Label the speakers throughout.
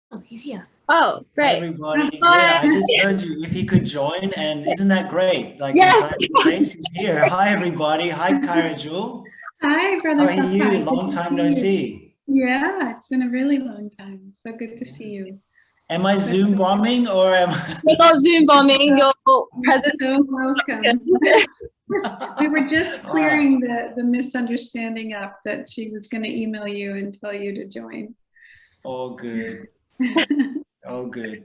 Speaker 1: Oh, he's here.
Speaker 2: Oh,
Speaker 3: Hi,
Speaker 2: great.
Speaker 3: everybody. Yeah, I just heard you. If you could join, and isn't that great? Like
Speaker 2: Yeah.
Speaker 3: inside the space is here. Hi, everybody. Hi, Kaira Jewel.
Speaker 4: Hi, Brother
Speaker 3: How are you?
Speaker 4: Phap.
Speaker 3: Long time no see.
Speaker 4: Yeah, it's been a really long time. So good to see you.
Speaker 3: Am I Zoom bombing or am
Speaker 2: We're not Zoom bombing. Your presence.
Speaker 4: So welcome. We were just clearing the misunderstanding up that she was going to email you and tell you to join.
Speaker 3: All good. Oh, good.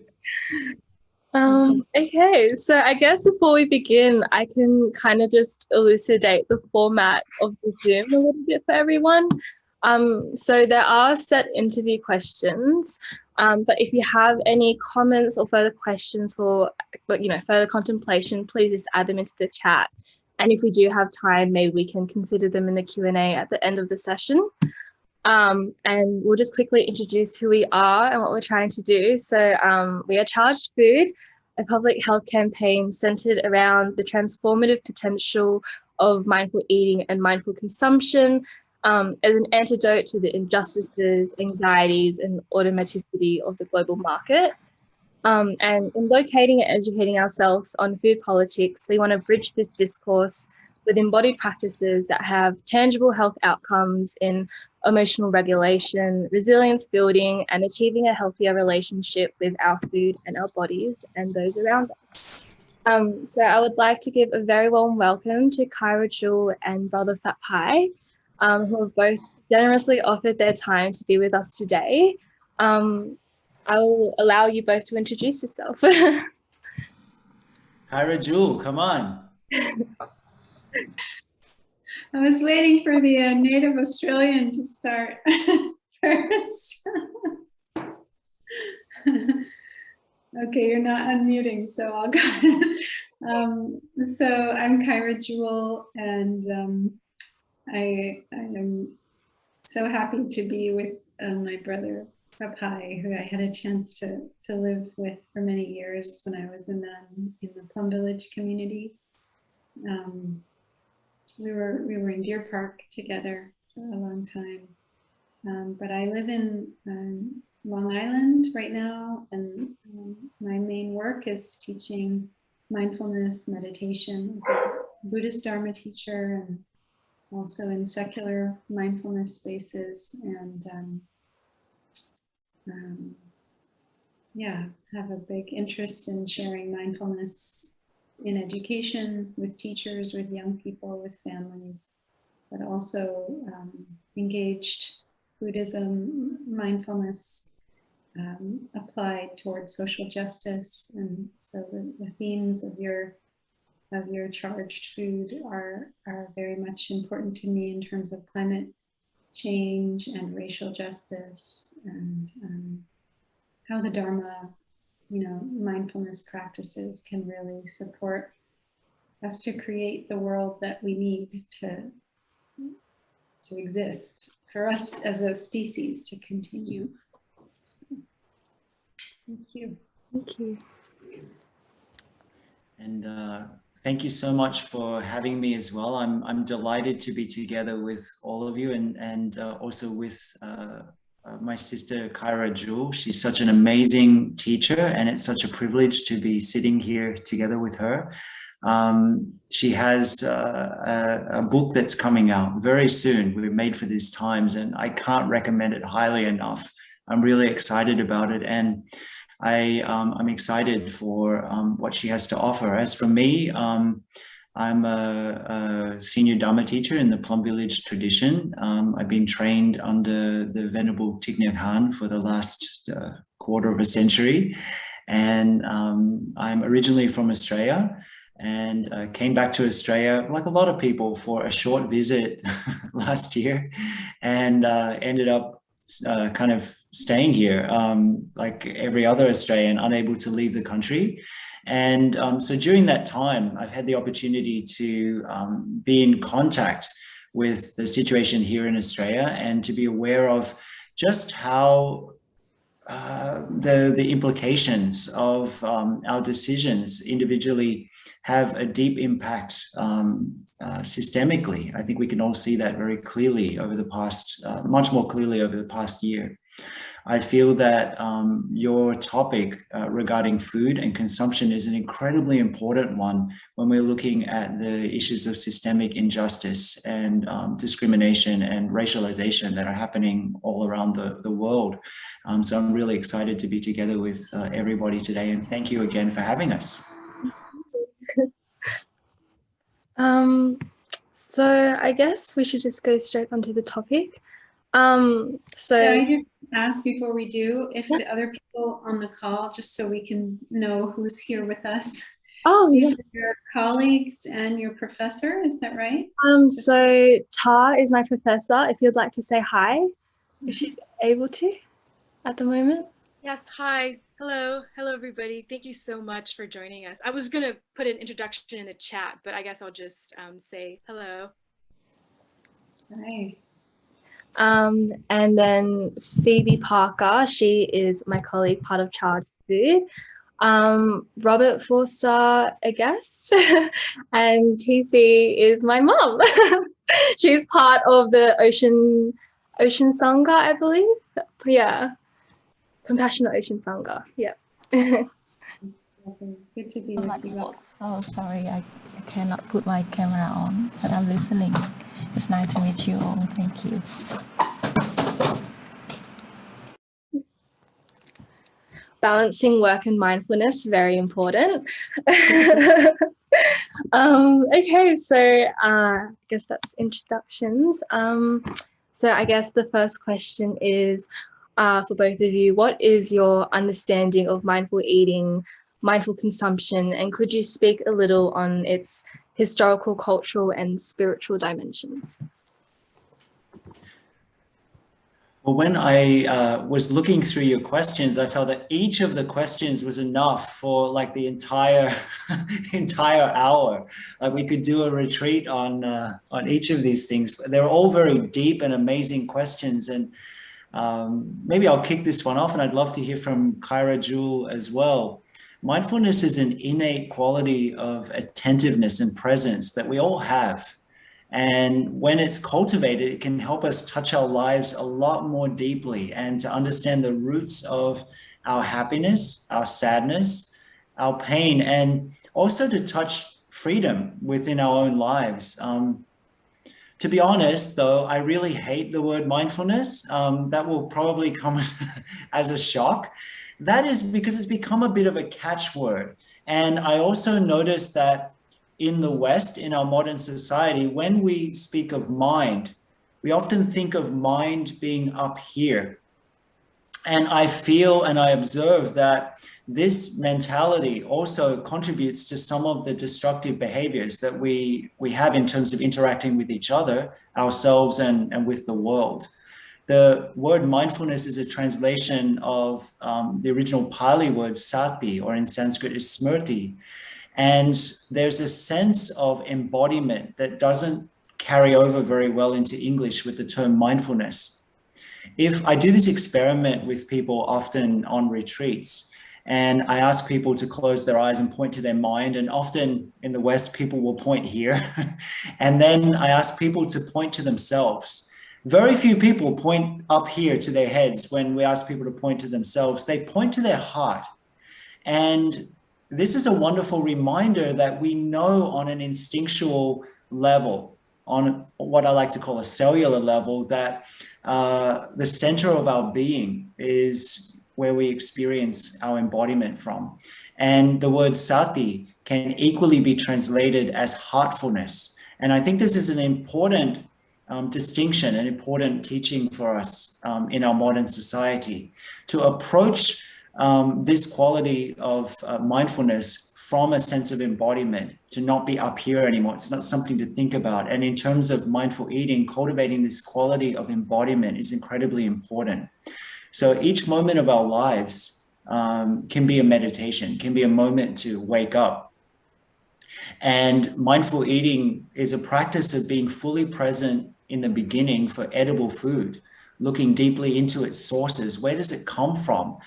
Speaker 2: Okay, so I guess before we begin, I can kind of just elucidate the format of the Zoom a little bit for everyone. So there are set interview questions, but if you have any comments or further questions or further contemplation, please just add them into the chat. And if we do have time, maybe we can consider them in the Q&A at the end of the session. And we'll just quickly introduce who we are and what we're trying to do. So we are Charged Food, a public health campaign centered around the transformative potential of mindful eating and mindful consumption as an antidote to the injustices, anxieties, and automaticity of the global market. And in locating and educating ourselves on food politics, we want to bridge this discourse with embodied practices that have tangible health outcomes in emotional regulation, resilience building, and achieving a healthier relationship with our food and our bodies and those around us. So I would like to give a very warm welcome to Kaira Jewel and Brother Phap, who have both generously offered their time to be with us today. I will allow you both to introduce yourself.
Speaker 3: Kaira Jewel, come on.
Speaker 4: I was waiting for the native Australian to start first. Okay, you're not unmuting, so I'll go ahead. So I'm Kaira Jewel, and I am so happy to be with my brother Phap, who I had a chance to live with for many years when I was in the Plum Village community. We were in Deer Park together for a long time, but I live in Long Island right now, and my main work is teaching mindfulness meditation as a Buddhist Dharma teacher, and also in secular mindfulness spaces, and yeah, have a big interest in sharing mindfulness in education with teachers, with young people, with families, but also engaged Buddhism, mindfulness applied towards social justice. And so the themes of your Charged Food are very much important to me in terms of climate change and racial justice, and how the Dharma, mindfulness practices can really support us to create the world that we need to exist, for us as a species to continue. Thank you.
Speaker 2: Thank you.
Speaker 3: And thank you so much for having me as well. I'm delighted to be together with all of you, and also with my sister Kaira Jewel. She's such an amazing teacher, and it's such a privilege to be sitting here together with her. She has a book that's coming out very soon. We're made for these times, and I can't recommend it highly enough. I'm really excited about it, and I'm excited for what she has to offer. As for me, I'm a senior Dharma teacher in the Plum Village tradition. I've been trained under the Venerable Thich Nhat Hanh for the last quarter of a century. And I'm originally from Australia, and came back to Australia, like a lot of people, for a short visit last year, and ended up kind of staying here, like every other Australian, unable to leave the country. And so during that time, I've had the opportunity to be in contact with the situation here in Australia, and to be aware of just how the implications of our decisions individually have a deep impact systemically. I think we can all see that very clearly over the past, much more clearly over the past year. I feel that your topic regarding food and consumption is an incredibly important one when we're looking at the issues of systemic injustice and discrimination and racialization that are happening all around the world. So I'm really excited to be together with everybody today, and thank you again for having us.
Speaker 2: So I guess we should just go straight onto the topic.
Speaker 4: Can I just ask before we do, if the other people on the call, just so we can know who's here with us.
Speaker 2: Oh,
Speaker 4: these are your colleagues and your professor, is that right?
Speaker 2: So Ta is my professor. If you'd like to say hi, if she's able to at the moment.
Speaker 1: Yes, hi. Hello. Hello, everybody. Thank you so much for joining us. I was going to put an introduction in the chat, but I guess I'll just say hello.
Speaker 4: Hi.
Speaker 2: And then Phoebe Parker, she is my colleague, part of Child Food. Robert Forster, a guest, and TC is my mum. She's part of the Ocean Sangha, I believe. Yeah. Compassionate Ocean Sangha. Yeah.
Speaker 4: Good to be with you.
Speaker 5: Oh, sorry, I cannot put my camera on, but I'm listening. It's nice to meet you all. Thank you.
Speaker 2: Balancing work and mindfulness, very important. Okay, so I guess that's introductions. So I guess the first question is, for both of you, what is your understanding of mindful eating, mindful consumption, and could you speak a little on its historical, cultural, and spiritual dimensions?
Speaker 3: Well, when I was looking through your questions, I felt that each of the questions was enough for like the entire hour. Like we could do a retreat on each of these things. They're all very deep and amazing questions, and maybe I'll kick this one off, and I'd love to hear from Kaira Jewel as well. Mindfulness is an innate quality of attentiveness and presence that we all have. And when it's cultivated, it can help us touch our lives a lot more deeply and to understand the roots of our happiness, our sadness, our pain, and also to touch freedom within our own lives. To be honest, though, I really hate the word mindfulness. That will probably come as a shock. That is because it's become a bit of a catchword. And I also noticed that in the West, in our modern society, when we speak of mind, we often think of mind being up here. And I feel and I observe that this mentality also contributes to some of the destructive behaviors that we have in terms of interacting with each other, ourselves, and with the world. The word mindfulness is a translation of the original Pali word sati, or in Sanskrit is smriti. And there's a sense of embodiment that doesn't carry over very well into English with the term mindfulness. If I do this experiment with people often on retreats, and I ask people to close their eyes and point to their mind, and often in the West, people will point here. And then I ask people to point to themselves. Very few people point up here to their heads when we ask people to point to themselves. They point to their heart. And this is a wonderful reminder that we know on an instinctual level, on what I like to call a cellular level, that the center of our being is where we experience our embodiment from. And the word sati can equally be translated as heartfulness. And I think this is an important distinction, an important teaching for us in our modern society, to approach this quality of mindfulness from a sense of embodiment, to not be up here anymore. It's not something to think about. And in terms of mindful eating, cultivating this quality of embodiment is incredibly important. So each moment of our lives can be a meditation, can be a moment to wake up. And mindful eating is a practice of being fully present in the beginning for edible food, looking deeply into its sources. Where does it come from?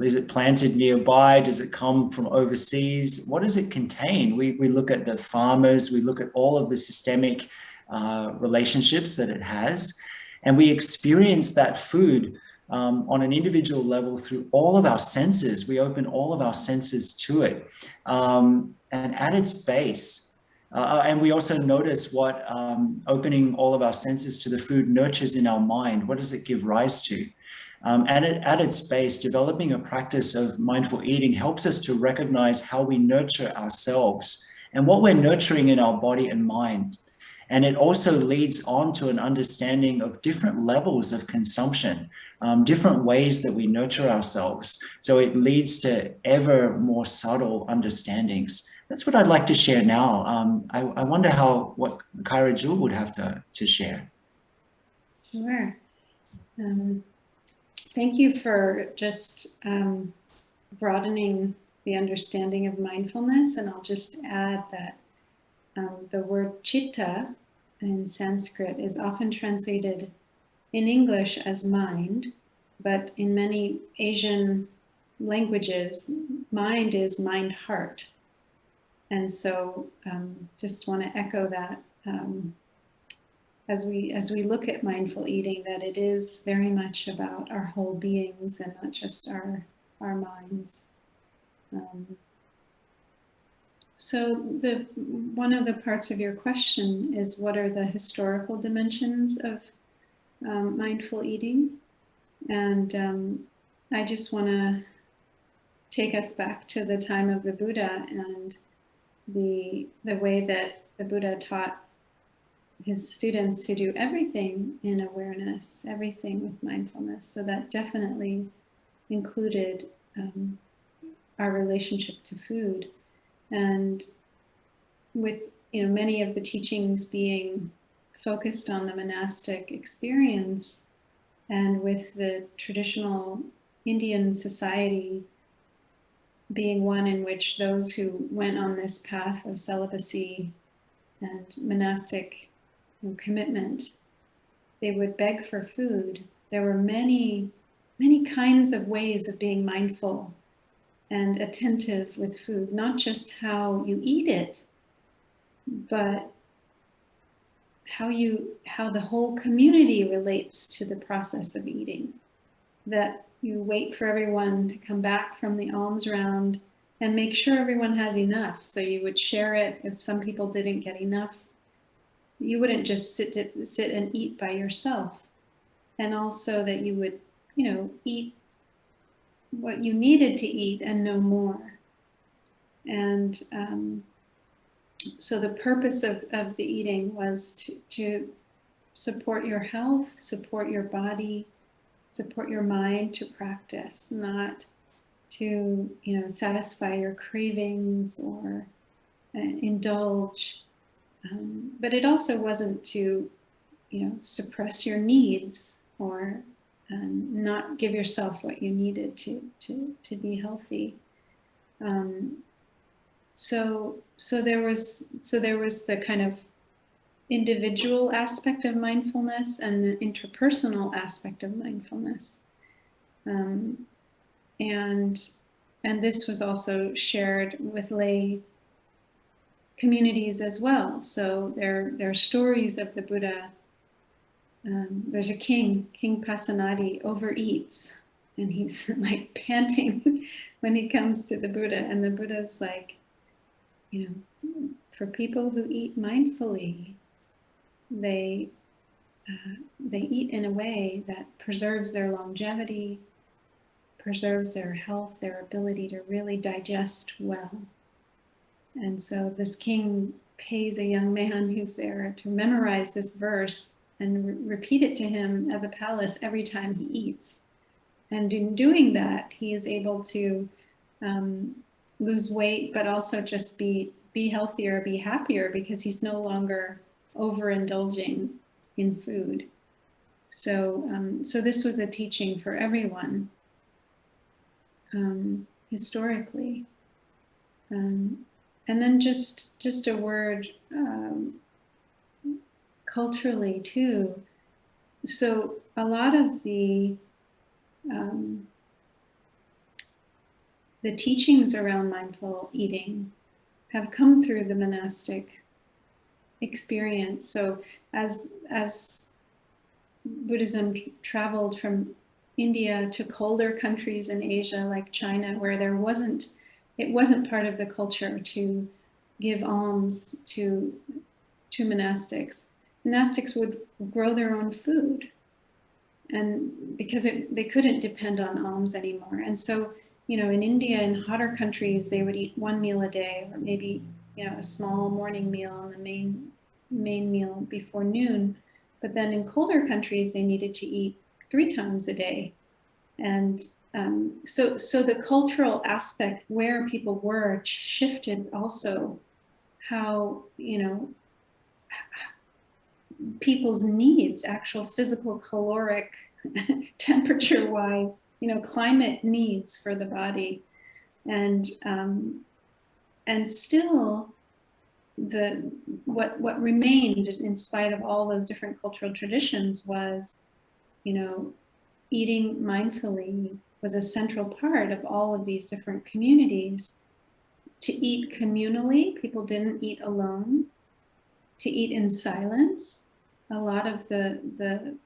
Speaker 3: Is it planted nearby? Does it come from overseas? What does it contain? We look at the farmers, we look at all of the systemic relationships that it has, and we experience that food on an individual level through all of our senses. We open all of our senses to it. And at its base, and we also notice what opening all of our senses to the food nurtures in our mind. What does it give rise to? And at its base, developing a practice of mindful eating helps us to recognize how we nurture ourselves and what we're nurturing in our body and mind. And it also leads on to an understanding of different levels of consumption, different ways that we nurture ourselves. So it leads to ever more subtle understandings. That's what I'd like to share now. I wonder what Kaira Jewel would have to share.
Speaker 4: Sure. Thank you for just broadening the understanding of mindfulness. And I'll just add that the word chitta in Sanskrit is often translated in English as mind, but in many Asian languages, mind is mind-heart. And so just want to echo that as we look at mindful eating, that it is very much about our whole beings and not just our minds. So one of the parts of your question is, what are the historical dimensions of mindful eating? And I just want to take us back to the time of the Buddha and the way that the Buddha taught his students to do everything in awareness, everything with mindfulness. So that definitely included our relationship to food. And with many of the teachings being focused on the monastic experience, and with the traditional Indian society being one in which those who went on this path of celibacy and monastic commitment, they would beg for food. There were many, many kinds of ways of being mindful and attentive with food, not just how you eat it, but how the whole community relates to the process of eating. That you wait for everyone to come back from the alms round and make sure everyone has enough. So you would share it. If some people didn't get enough, you wouldn't just sit and eat by yourself. And also that you would, eat what you needed to eat and no more. And so the purpose of the eating was to support your health, support your body, support your mind, to practice, not to satisfy your cravings or indulge. But it also wasn't to suppress your needs or not give yourself what you needed to be healthy. So there was the kind of individual aspect of mindfulness and the interpersonal aspect of mindfulness, and this was also shared with lay communities as well. So there are stories of the Buddha. There's a King Pasenadi overeats, and he's like panting when he comes to the Buddha, and the Buddha's like, for people who eat mindfully, they eat in a way that preserves their longevity, preserves their health, their ability to really digest well. And so this king pays a young man who's there to memorize this verse and repeat it to him at the palace every time he eats. And in doing that, he is able to lose weight, but also just be healthier, be happier, because he's no longer overindulging in food. So this was a teaching for everyone historically. And then just a word culturally too. So a lot of the teachings around mindful eating have come through the monastic experience. So as Buddhism traveled from India to colder countries in Asia like China, where it wasn't part of the culture to give alms to monastics. Monastics would grow their own food, and because they couldn't depend on alms anymore. And so, in India, in hotter countries, they would eat one meal a day, or maybe, a small morning meal and the main meal before noon. But then in colder countries, they needed to eat 3 times a day. And so the cultural aspect where people were shifted also how, people's needs, actual physical caloric temperature wise, climate needs for the body. And still what remained in spite of all those different cultural traditions was, eating mindfully was a central part of all of these different communities. To eat communally, people didn't eat alone. To eat in silence, a lot of the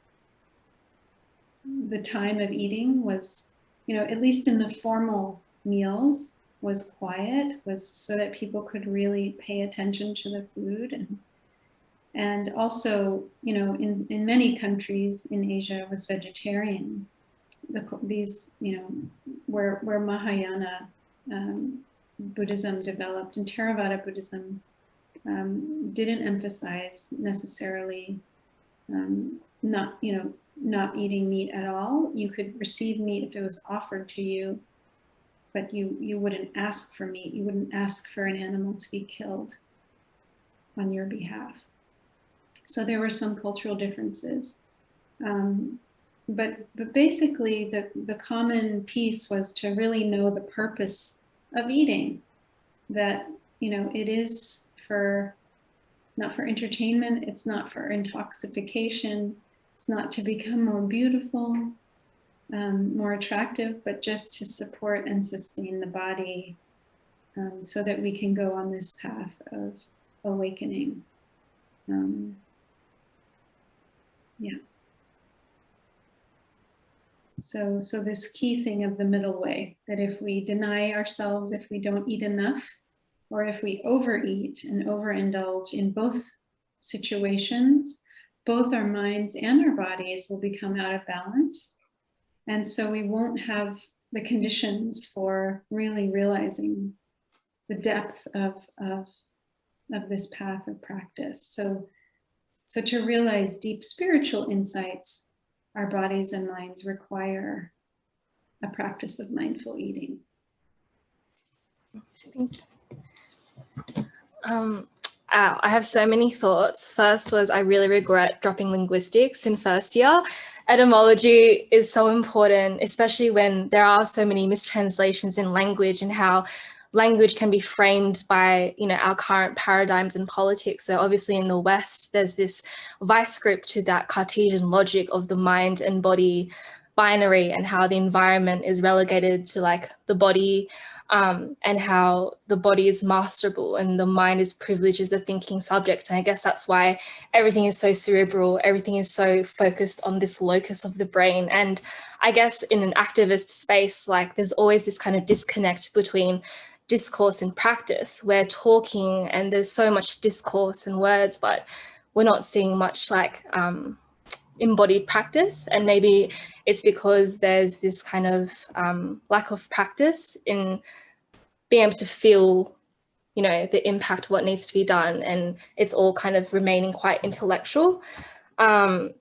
Speaker 4: time of eating was, at least in the formal meals, was quiet, was so that people could really pay attention to the food. And also, in many countries in Asia was vegetarian. These, where Mahayana Buddhism developed, and Theravada Buddhism didn't emphasize necessarily not eating meat at all. You could receive meat if it was offered to you, but you wouldn't ask for meat. You wouldn't ask for an animal to be killed on your behalf. So there were some cultural differences. But basically the common piece was to really know the purpose of eating, that, it is not for entertainment, it's not for intoxication, it's not to become more beautiful, more attractive, but just to support and sustain the body, so that we can go on this path of awakening. Yeah. So this key thing of the middle way, that if we deny ourselves, if we don't eat enough, or if we overeat and overindulge in both situations, both our minds and our bodies will become out of balance. And so we won't have the conditions for really realizing the depth of this path of practice. So to realize deep spiritual insights, our bodies and minds require a practice of mindful eating.
Speaker 2: Thank you. I have so many thoughts. First was I really regret dropping linguistics in first year. Etymology is so important, especially when there are so many mistranslations in language and how language can be framed by, our current paradigms in politics. So obviously in the West, there's this vice grip to that Cartesian logic of the mind and body binary, and how the environment is relegated to like the body, and how the body is masterable and the mind is privileged as a thinking subject. And I guess that's why everything is so cerebral, everything is so focused on this locus of the brain. And I guess in an activist space, like there's always this kind of disconnect between discourse and practice. We're talking and there's so much discourse and words, but we're not seeing much like embodied practice. And maybe it's because there's this kind of lack of practice in being able to feel, the impact of what needs to be done. And it's all kind of remaining quite intellectual. And,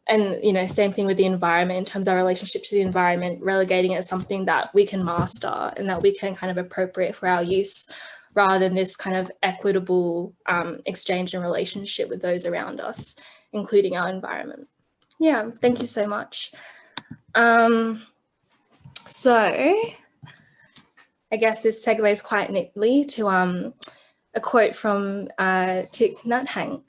Speaker 2: same thing with the environment in terms of our relationship to the environment, relegating it as something that we can master and that we can kind of appropriate for our use, rather than this kind of equitable exchange and relationship with those around us, including our environment. Yeah, thank you so much. So I guess this segues quite neatly to a quote from Thich Nhat Hanh.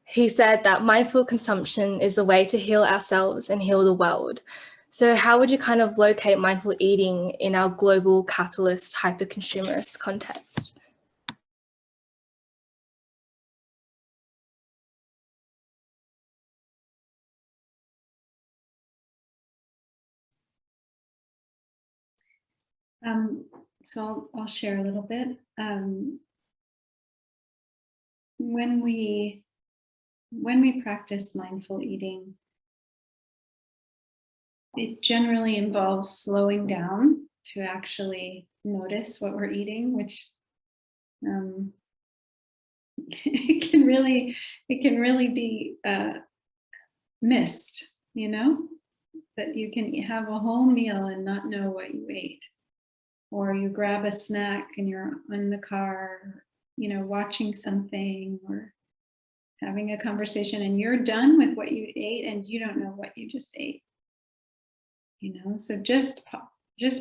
Speaker 2: He said that mindful consumption is the way to heal ourselves and heal the world. So how would you kind of locate mindful eating in our global capitalist hyper-consumerist context?
Speaker 4: So I'll share a little bit. When we practice mindful eating, it generally involves slowing down to actually notice what we're eating, which it can really be missed, you know, that you can have a whole meal and not know what you ate, or you grab a snack and you're in the car, you know, watching something or having a conversation and you're done with what you ate and you don't know what you just ate, you know. So just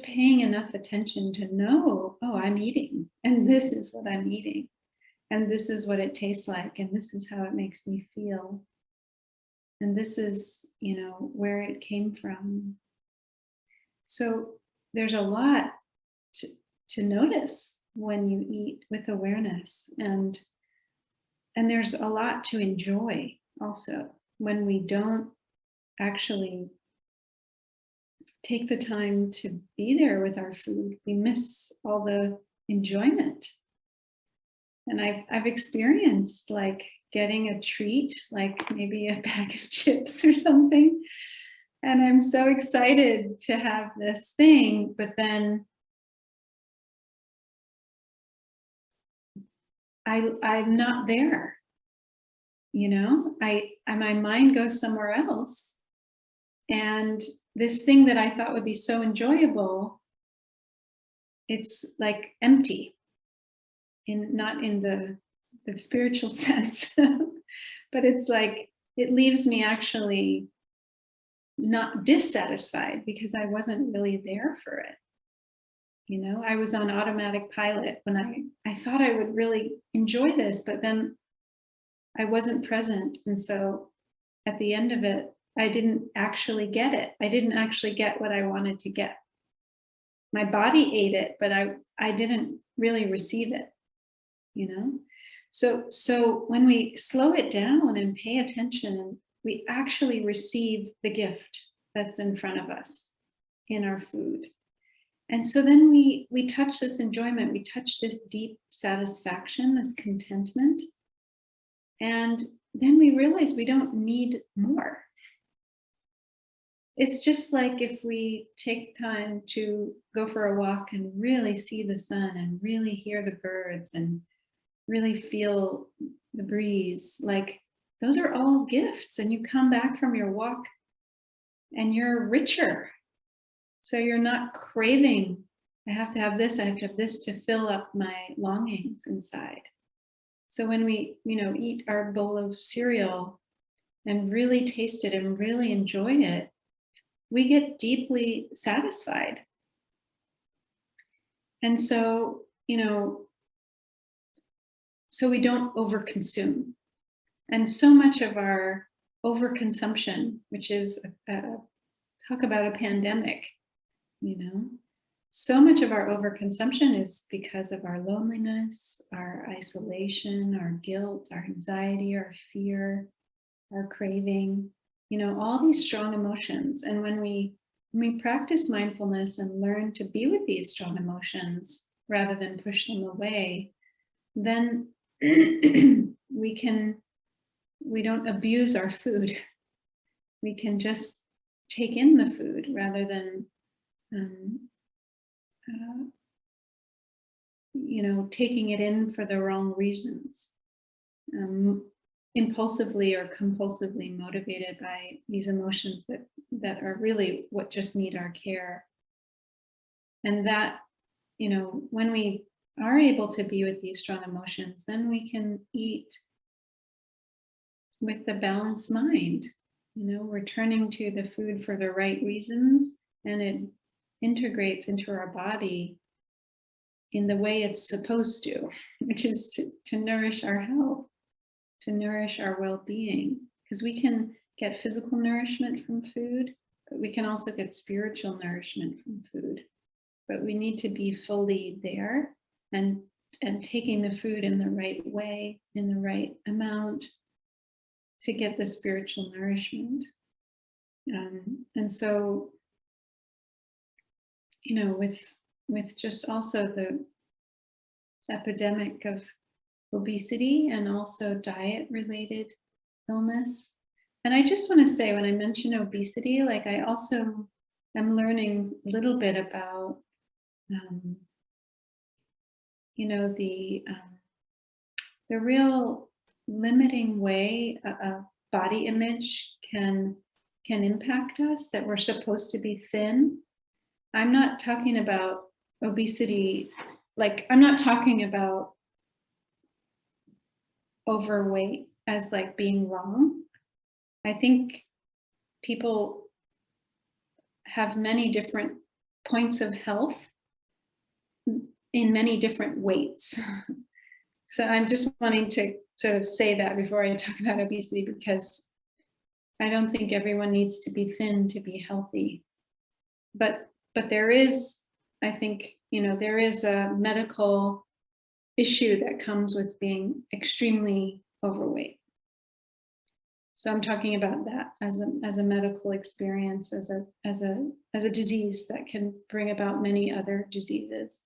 Speaker 4: paying enough attention to know, oh, I'm eating and this is what I'm eating and this is what it tastes like and this is how it makes me feel. And this is, you know, where it came from. So there's a lot to notice when you eat with awareness, and there's a lot to enjoy also when we don't actually take the time to be there with our food. We miss all the enjoyment. And I've experienced like getting a treat, like maybe a bag of chips or something. And I'm so excited to have this thing, but then I'm not there, you know, my mind goes somewhere else. And this thing that I thought would be so enjoyable, it's like empty, not in the spiritual sense, but it's like, it leaves me actually not dissatisfied because I wasn't really there for it. You know, I was on automatic pilot when I thought I would really enjoy this, but then I wasn't present. And so at the end of it, I didn't actually get it. I didn't actually get what I wanted to get. My body ate it, but I didn't really receive it, you know? So when we slow it down and pay attention, we actually receive the gift that's in front of us in our food. And so then we touch this enjoyment, we touch this deep satisfaction, this contentment. And then we realize we don't need more. It's just like if we take time to go for a walk and really see the sun and really hear the birds and really feel the breeze, like those are all gifts. And you come back from your walk and you're richer. So you're not craving, I have to have this, I have to have this to fill up my longings inside. So when we, you know, eat our bowl of cereal and really taste it and really enjoy it, we get deeply satisfied. And so, you know, so we don't overconsume. And so much of our overconsumption, which is, talk about a pandemic, you know, so much of our overconsumption is because of our loneliness, our isolation, our guilt, our anxiety, our fear, our craving, you know, all these strong emotions. And when we practice mindfulness and learn to be with these strong emotions rather than push them away, then we don't abuse our food. We can just take in the food rather than you know, taking it in for the wrong reasons, impulsively or compulsively motivated by these emotions that are really what just need our care. And that, you know, when we are able to be with these strong emotions, then we can eat with the balanced mind, you know, returning to the food for the right reasons, and it integrates into our body in the way it's supposed to, which is to nourish our health, to nourish our well-being. Because we can get physical nourishment from food, but we can also get spiritual nourishment from food. But we need to be fully there and taking the food in the right way, in the right amount, to get the spiritual nourishment. And so, you know, with just also the epidemic of obesity and also diet-related illness. And I just want to say, when I mention obesity, like I also am learning a little bit about, you know, the real limiting way a body image can impact us, that we're supposed to be thin. I'm not talking about obesity, like I'm not talking about overweight as like being wrong. I think people have many different points of health in many different weights. So I'm just wanting to say that before I talk about obesity, because I don't think everyone needs to be thin to be healthy. But there is, I think, you know, there is a medical issue that comes with being extremely overweight. So I'm talking about that as a medical experience, as a disease that can bring about many other diseases.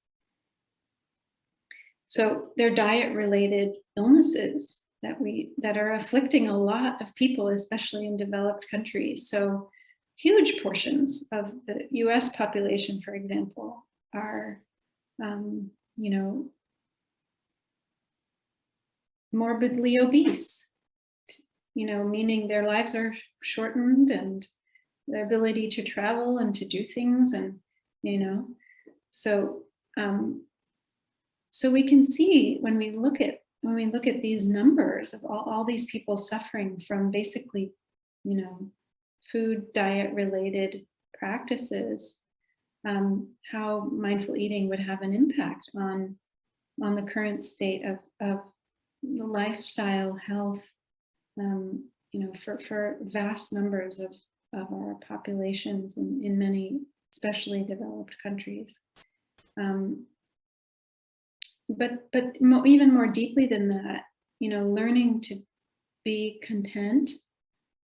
Speaker 4: So they're diet-related illnesses that are afflicting a lot of people, especially in developed countries. So huge portions of the US population, for example, are, you know, morbidly obese, you know, meaning their lives are shortened and their ability to travel and to do things, and, you know, so so we can see when we look at these numbers of all these people suffering from basically, you know, food diet related practices, how mindful eating would have an impact on the current state of the lifestyle health, you know, for vast numbers of our populations in many, especially developed countries. But even more deeply than that, you know, learning to be content,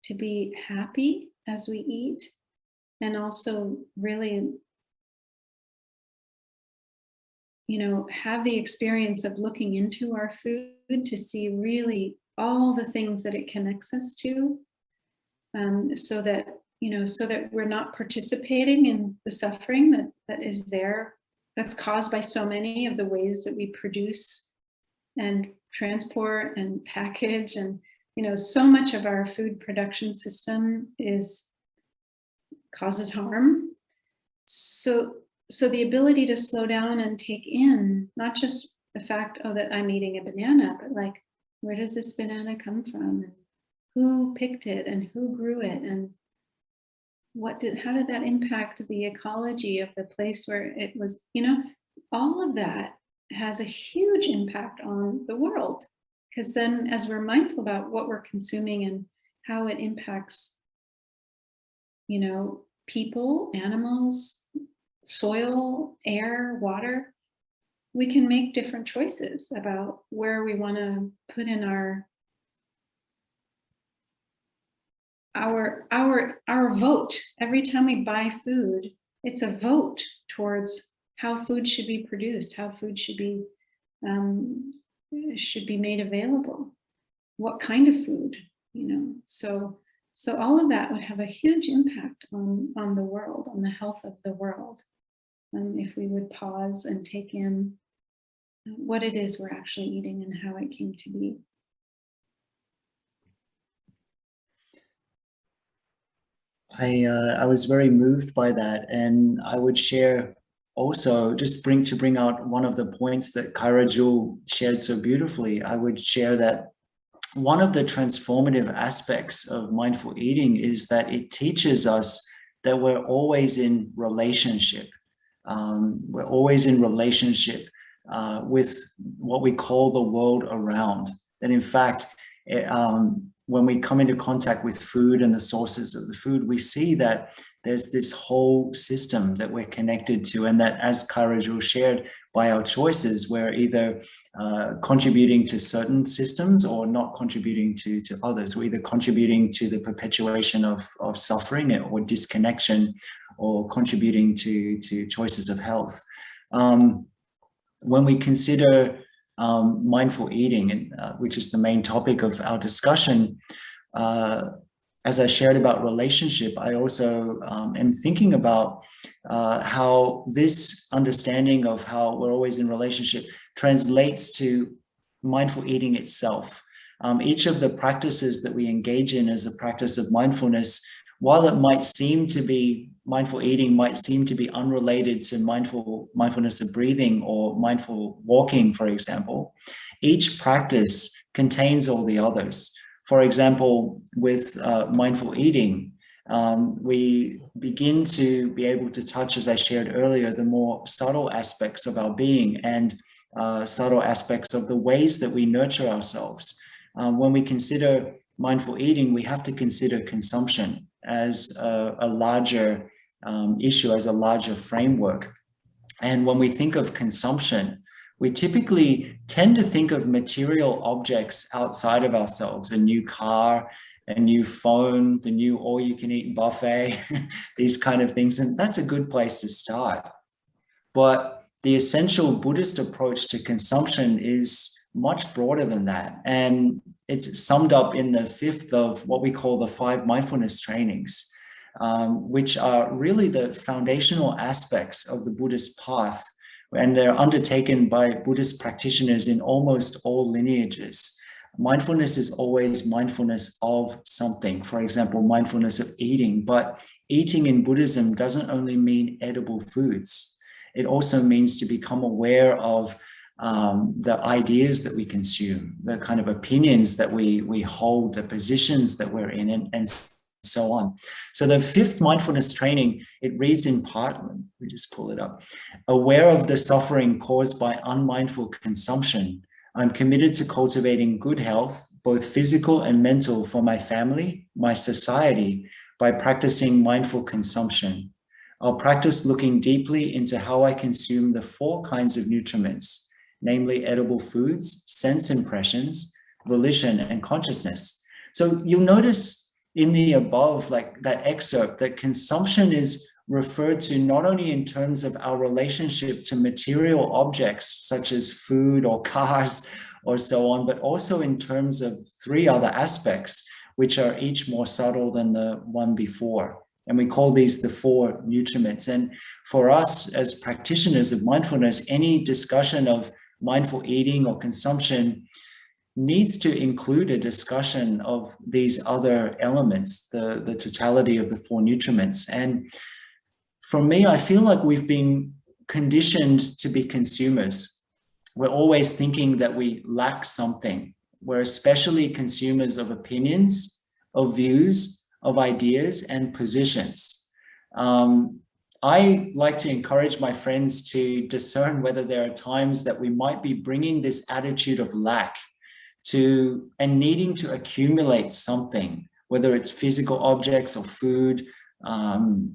Speaker 4: to be happy as we eat, and also really, you know, have the experience of looking into our food to see really all the things that it connects us to, so that, you know, so that we're not participating in the suffering that is there, that's caused by so many of the ways that we produce and transport and package. And, you know, so much of our food production system causes harm. So the ability to slow down and take in, not just the fact, oh, that I'm eating a banana, but like, where does this banana come from? And who picked it and who grew it? And how did that impact the ecology of the place where it was, you know? All of that has a huge impact on the world, because then as we're mindful about what we're consuming and how it impacts, you know, people, animals, soil, air, water, we can make different choices about where we want to put in our vote. Every time we buy food, it's a vote towards how food should be produced, how food should be made available, what kind of food, you know. So all of that would have a huge impact on the world, on the health of the world, if we would pause and take in what it is we're actually eating and how it came to be.
Speaker 3: I was very moved by that, and I would share also, just bring out one of the points that Kaira Jewel shared so beautifully. I would share that one of the transformative aspects of mindful eating is that it teaches us that we're always in relationship. We're always in relationship with what we call the world around. That in fact, when we come into contact with food and the sources of the food, we see that there's this whole system that we're connected to, and that, as Kaira Jewel shared, by our choices, we're either contributing to certain systems or not contributing to others. We're either contributing to the perpetuation of suffering or disconnection, or contributing to choices of health. When we consider mindful eating, and which is the main topic of our discussion, as I shared about relationship, I also am thinking about how this understanding of how we're always in relationship translates to mindful eating itself. Each of the practices that we engage in as a practice of mindfulness, while it might seem to be, mindful eating might seem to be unrelated to mindfulness of breathing or mindful walking, for example, each practice contains all the others. For example, with mindful eating, we begin to be able to touch, as I shared earlier, the more subtle aspects of our being and subtle aspects of the ways that we nurture ourselves. When we consider mindful eating, we have to consider consumption as a larger issue, as a larger framework. And when we think of consumption, we typically tend to think of material objects outside of ourselves, a new car, a new phone, the new all-you-can-eat buffet, these kind of things. And that's a good place to start. But the essential Buddhist approach to consumption is much broader than that. And it's summed up in the fifth of what we call the 5 mindfulness trainings, which are really the foundational aspects of the Buddhist path. And they're undertaken by Buddhist practitioners in almost all lineages. Mindfulness is always mindfulness of something. For example, mindfulness of eating. But eating in Buddhism doesn't only mean edible foods. It also means to become aware of the ideas that we consume, the kind of opinions that we hold, the positions that we're in, and so on. So the 5th mindfulness training, it reads in part, let me just pull it up. Aware of the suffering caused by unmindful consumption, I'm committed to cultivating good health, both physical and mental, for my family, my society, by practicing mindful consumption. I'll practice looking deeply into how I consume the 4 kinds of nutriments, namely edible foods, sense impressions, volition, and consciousness. So you'll notice in the above, like that excerpt, that consumption is referred to not only in terms of our relationship to material objects such as food or cars or so on, but also in terms of 3 other aspects, which are each more subtle than the one before. And we call these the 4 nutriments. And for us as practitioners of mindfulness, any discussion of mindful eating or consumption needs to include a discussion of these other elements, the totality of the 4 nutriments. And for me, I feel like we've been conditioned to be consumers. We're always thinking that we lack something. We're especially consumers of opinions, of views, of ideas, and positions. I like to encourage my friends to discern whether there are times that we might be bringing this attitude of lack to and needing to accumulate something, whether it's physical objects or food,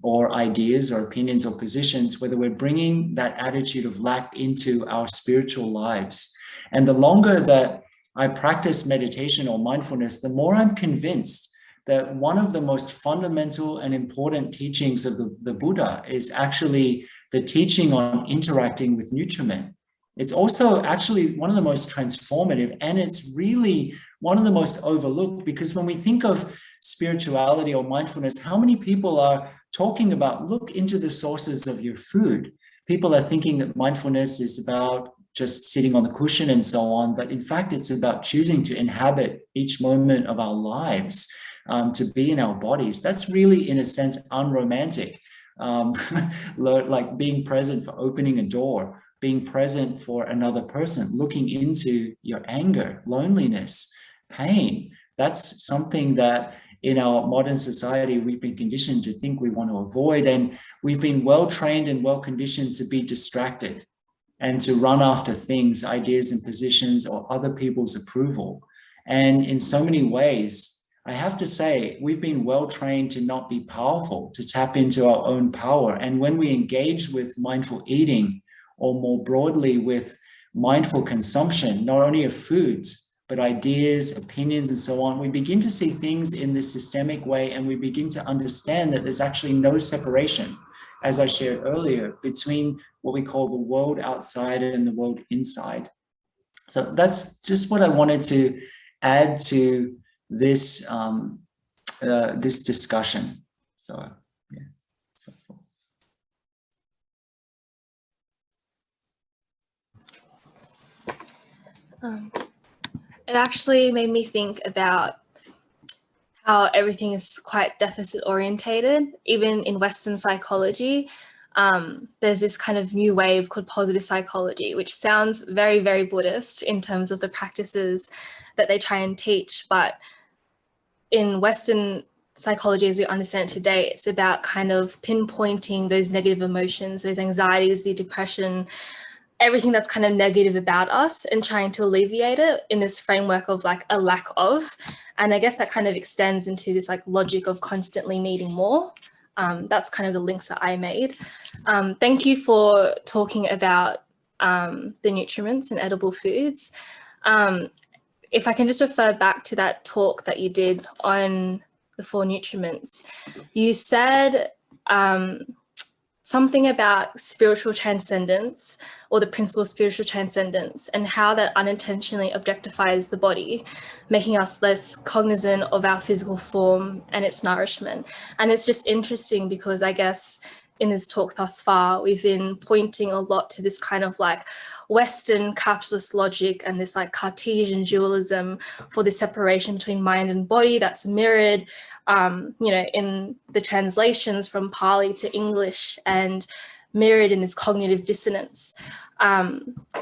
Speaker 3: or ideas or opinions or positions, whether we're bringing that attitude of lack into our spiritual lives. And the longer that I practice meditation or mindfulness, the more I'm convinced that one of the most fundamental and important teachings of the Buddha is actually the teaching on interacting with nutriment. It's also actually one of the most transformative, and it's really one of the most overlooked, because when we think of spirituality or mindfulness, how many people are talking about look into the sources of your food? People are thinking that mindfulness is about just sitting on the cushion and so on, but in fact, it's about choosing to inhabit each moment of our lives, to be in our bodies. That's really, in a sense, unromantic, like being present for opening a door, being present for another person, looking into your anger, loneliness, pain. That's something that in our modern society, we've been conditioned to think we want to avoid. And we've been well trained and well conditioned to be distracted and to run after things, ideas and positions, or other people's approval. And in so many ways, I have to say, we've been well trained to not be powerful, to tap into our own power. And when we engage with mindful eating, or more broadly with mindful consumption, not only of foods, but ideas, opinions, and so on, we begin to see things in this systemic way, and we begin to understand that there's actually no separation. as I shared earlier, between what we call the world outside and the world inside. So that's just what I wanted to add to this this discussion. So yeah, it's helpful.
Speaker 2: It actually made me think about how everything is quite deficit orientated, even in Western psychology. There's this kind of new wave called positive psychology, which sounds very, very Buddhist in terms of the practices that they try and teach. But in Western psychology, as we understand it today, it's about kind of pinpointing those negative emotions, those anxieties, the depression, everything that's kind of negative about us, and trying to alleviate it in this framework of like a lack of. And I guess that kind of extends into this like logic of constantly needing more. That's kind of the links that I made. Thank you for talking about the nutriments and edible foods. If I can just refer back to that talk that you did on the 4 nutriments, you said something about spiritual transcendence, or the principle of spiritual transcendence, and how that unintentionally objectifies the body, making us less cognizant of our physical form and its nourishment. And it's just interesting because I guess in this talk thus far, we've been pointing a lot to this kind of like Western capitalist logic and this like Cartesian dualism for the separation between mind and body that's mirrored in the translations from Pali to English and mirrored in this cognitive dissonance.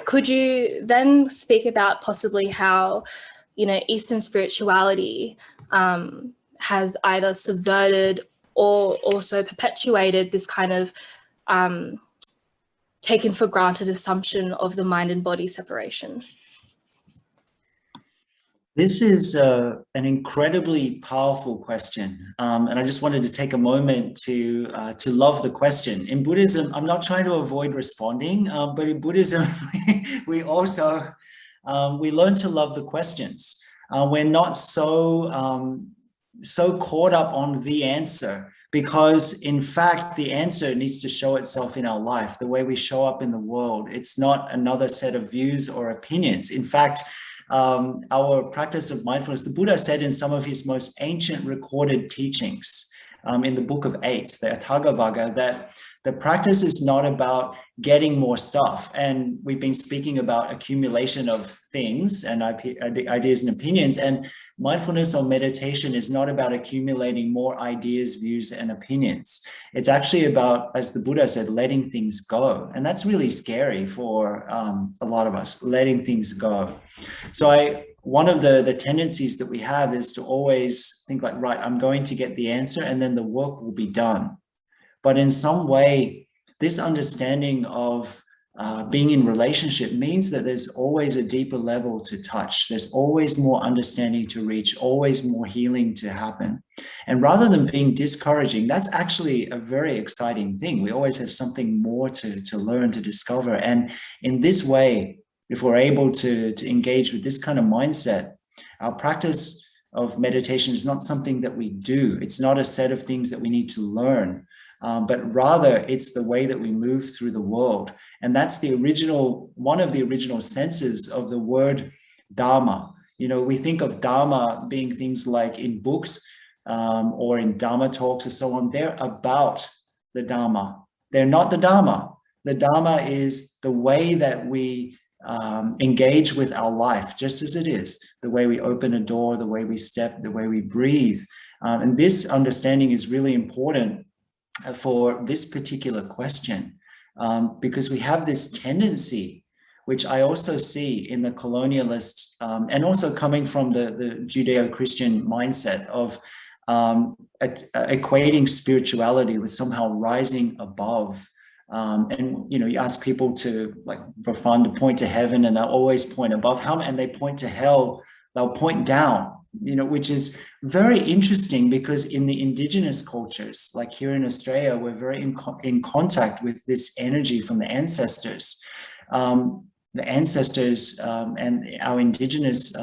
Speaker 2: Could you then speak about possibly how, Eastern spirituality has either subverted or also perpetuated this kind of taken for granted assumption of the mind and body separation?
Speaker 3: This is an incredibly powerful question, and I just wanted to take a moment to love the question. In Buddhism, I'm not trying to avoid responding, but in Buddhism, we also we learn to love the questions. We're not so caught up on the answer, because in fact, the answer needs to show itself in our life, the way we show up in the world. It's not another set of views or opinions. In fact, our practice of mindfulness, the Buddha said in some of his most ancient recorded teachings, in the Book of Eights, the Atthagavagga, that the practice is not about getting more stuff. And we've been speaking about accumulation of things and ideas and opinions. And mindfulness or meditation is not about accumulating more ideas, views, and opinions. It's actually about, as the Buddha said, letting things go. And that's really scary for a lot of us, letting things go. So one of the tendencies that we have is to always think like, right, I'm going to get the answer and then the work will be done. But in some way, this understanding of being in relationship means that there's always a deeper level to touch. There's always more understanding to reach, always more healing to happen. And rather than being discouraging, that's actually a very exciting thing. We always have something more to learn, to discover. And in this way, if we're able to engage with this kind of mindset, our practice of meditation is not something that we do. It's not a set of things that we need to learn. But rather it's the way that we move through the world. And that's one of the original senses of the word Dharma. We think of Dharma being things like in books or in Dharma talks or so on. They're about the Dharma. They're not the Dharma. The Dharma is the way that we engage with our life, just as it is, the way we open a door, the way we step, the way we breathe. And this understanding is really important for this particular question, because we have this tendency, which I also see in the colonialist and also coming from the Judeo-Christian mindset of equating spirituality with somehow rising above. And you ask people to, like, for fun, to point to heaven, and they'll always point above. And they point to hell, they'll point down. Which is very interesting, because in the indigenous cultures, like here in Australia, we're very in contact with this energy from the ancestors. The ancestors and our indigenous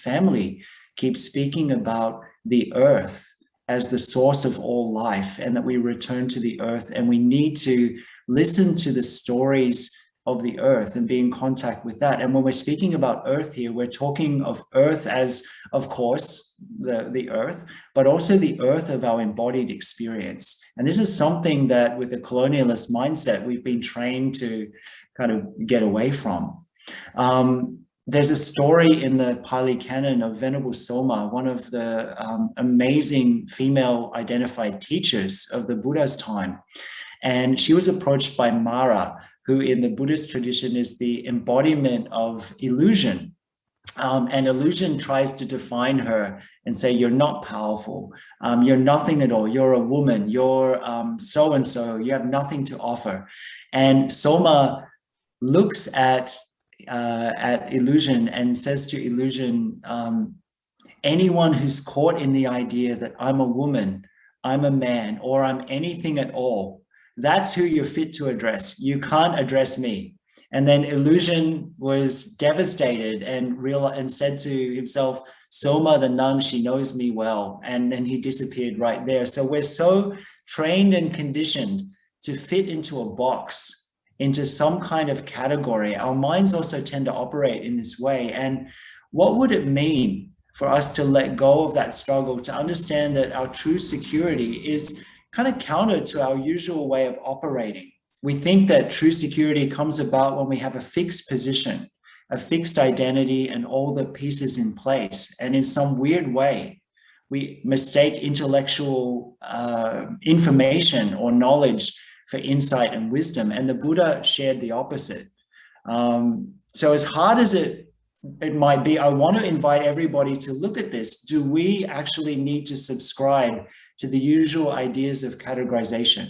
Speaker 3: family keep speaking about the earth as the source of all life, and that we return to the earth, and we need to listen to the stories of the earth and be in contact with that. And when we're speaking about earth here, we're talking of earth as, of course, the earth, but also the earth of our embodied experience. And this is something that with the colonialist mindset, we've been trained to kind of get away from. There's a story in the Pali Canon of Venerable Soma, one of the amazing female identified teachers of the Buddha's time. And she was approached by Mara, who in the Buddhist tradition is the embodiment of illusion. And illusion tries to define her and say, you're not powerful, you're nothing at all, you're a woman, you're so-and-so, you have nothing to offer. And Soma looks at illusion and says to illusion, anyone who's caught in the idea that I'm a woman, I'm a man, or I'm anything at all, that's who you're fit to address. You can't address me. And then illusion was devastated and said to himself, Soma the nun, she knows me well. And then he disappeared right there. So we're so trained and conditioned to fit into a box, into some kind of category. Our minds also tend to operate in this way. And what would it mean for us to let go of that struggle, to understand that our true security is kind of counter to our usual way of operating? We think that true security comes about when we have a fixed position, a fixed identity, and all the pieces in place. And in some weird way, we mistake intellectual information or knowledge for insight and wisdom. And the Buddha shared the opposite. So as hard as it might be, I want to invite everybody to look at this. Do we actually need to subscribe to the usual ideas of categorization?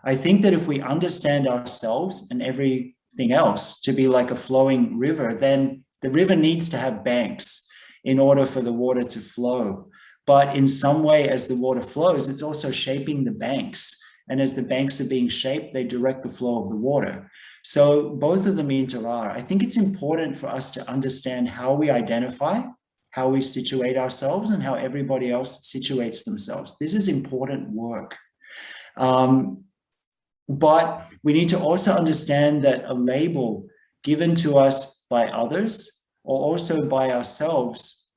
Speaker 3: I think that if we understand ourselves and everything else to be like a flowing river, then the river needs to have banks in order for the water to flow. But in some way, as the water flows, it's also shaping the banks. And as the banks are being shaped, they direct the flow of the water. So both of them inter are. I think it's important for us to understand how we identify, how we situate ourselves, and how everybody else situates themselves. This is important work. But we need to also understand that a label given to us by others or also by ourselves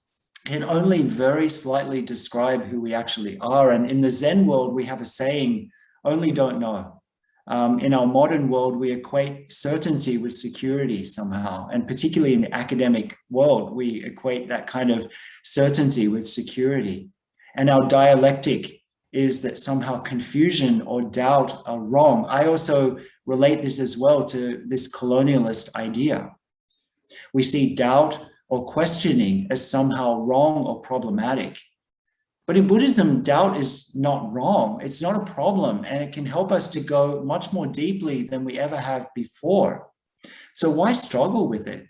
Speaker 3: can only very slightly describe who we actually are. And in the Zen world, we have a saying, only don't know. In our modern world, we equate certainty with security somehow. And particularly in the academic world, we equate that kind of certainty with security. And our dialectic is that somehow confusion or doubt are wrong. I also relate this as well to this colonialist idea. We see doubt or questioning as somehow wrong or problematic. But in Buddhism, doubt is not wrong. It's not a problem, and it can help us to go much more deeply than we ever have before. So why struggle with it?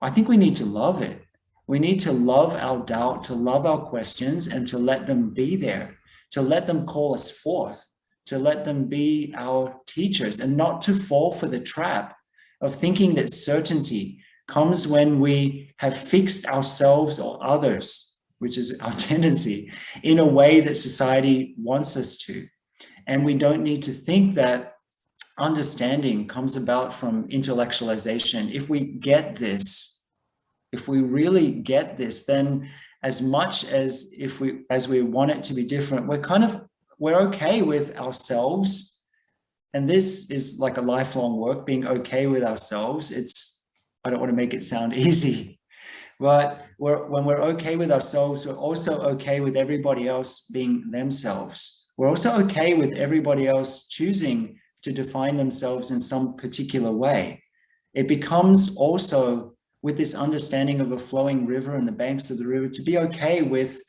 Speaker 3: I think we need to love it. We need to love our doubt, to love our questions, and to let them be there, to let them call us forth, to let them be our teachers, and not to fall for the trap of thinking that certainty comes when we have fixed ourselves or others, which is our tendency, in a way that society wants us to. And we don't need to think that understanding comes about from intellectualization. If we get this, if we really get this, then as much as we want it to be different, we're okay with ourselves. And this is like a lifelong work, being okay with ourselves. I don't want to make it sound easy, but when we're okay with ourselves, we're also okay with everybody else being themselves. We're also okay with everybody else choosing to define themselves in some particular way. It becomes also, with this understanding of a flowing river and the banks of the river, to be okay with,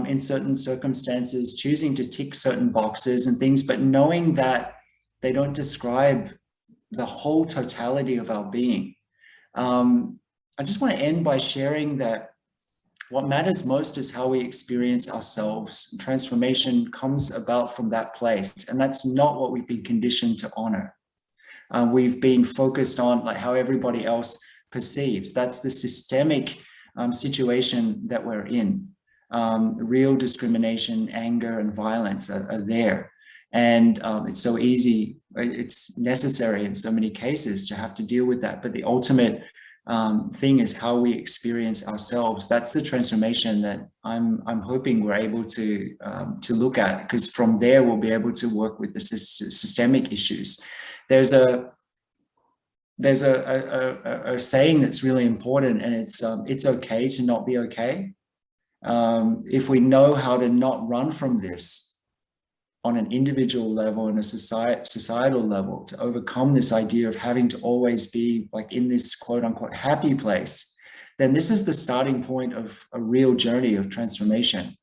Speaker 3: in certain circumstances, choosing to tick certain boxes and things, but knowing that they don't describe the whole totality of our being. I just want to end by sharing that what matters most is how we experience ourselves. Transformation comes about from that place, and that's not what we've been conditioned to honor. We've been focused on like how everybody else perceives. That's the systemic situation that we're in. real discrimination, anger, and violence are there. And it's so easy, it's necessary in so many cases to have to deal with that. But the ultimate thing is how we experience ourselves. That's the transformation that I'm hoping we're able to look at, because from there we'll be able to work with the systemic issues. There's a saying that's really important, and it's okay to not be okay. If we know how to not run from this on an individual level and a societal level, to overcome this idea of having to always be like in this quote unquote happy place, then this is the starting point of a real journey of transformation.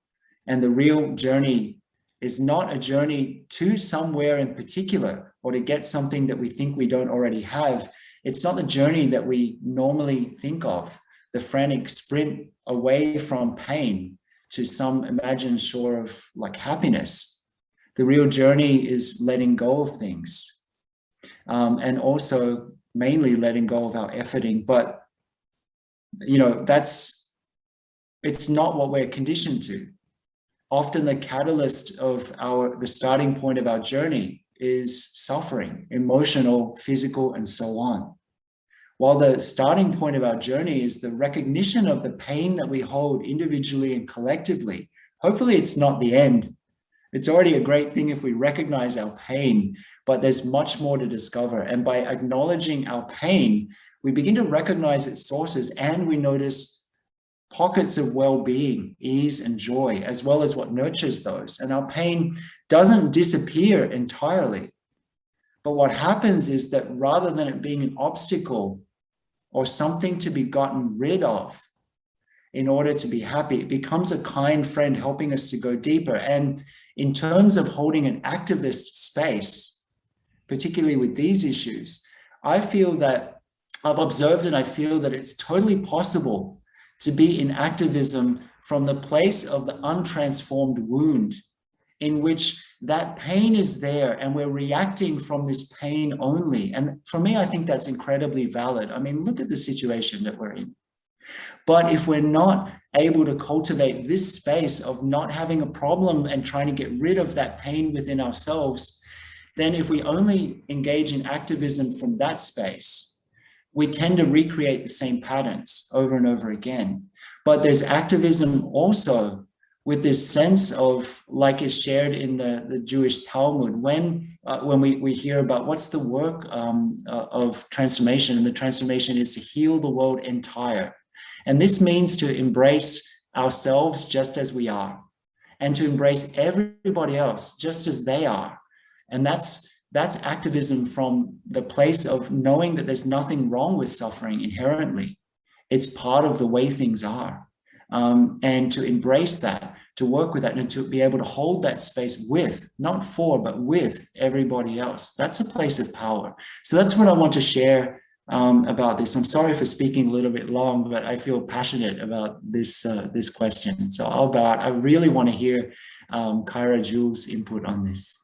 Speaker 3: And the real journey is not a journey to somewhere in particular or to get something that we think we don't already have. It's not the journey that we normally think of, the frantic sprint away from pain to some imagined shore of like happiness. The real journey is letting go of things, and also mainly letting go of our efforting. But, you know, it's not what we're conditioned to. Often the catalyst of the starting point of our journey is suffering, emotional, physical, and so on. While the starting point of our journey is the recognition of the pain that we hold individually and collectively. Hopefully it's not the end. It's already a great thing if we recognize our pain, but there's much more to discover. And by acknowledging our pain, we begin to recognize its sources, and we notice pockets of well-being, ease, and joy, as well as what nurtures those. And our pain doesn't disappear entirely. But what happens is that rather than it being an obstacle or something to be gotten rid of in order to be happy, it becomes a kind friend helping us to go deeper. And in terms of holding an activist space, particularly with these issues, I feel that I've observed and I feel that it's totally possible to be in activism from the place of the untransformed wound, in which that pain is there and we're reacting from this pain only. And for me, I think that's incredibly valid. I mean, look at the situation that we're in. But if we're not able to cultivate this space of not having a problem and trying to get rid of that pain within ourselves, then if we only engage in activism from that space, we tend to recreate the same patterns over and over again. But there's activism also with this sense of, like is shared in the Jewish Talmud, when we hear about what's the work of transformation, and the transformation is to heal the world entire. And this means to embrace ourselves just as we are, and to embrace everybody else just as they are. And that's activism from the place of knowing that there's nothing wrong with suffering inherently. It's part of the way things are. And to embrace that, to work with that, and to be able to hold that space with, not for, but with everybody else. That's a place of power. So that's what I want to share about this. I'm sorry for speaking a little bit long, but I feel passionate about this question. So I'll bow out. I really want to hear Kaira Jules' input on this.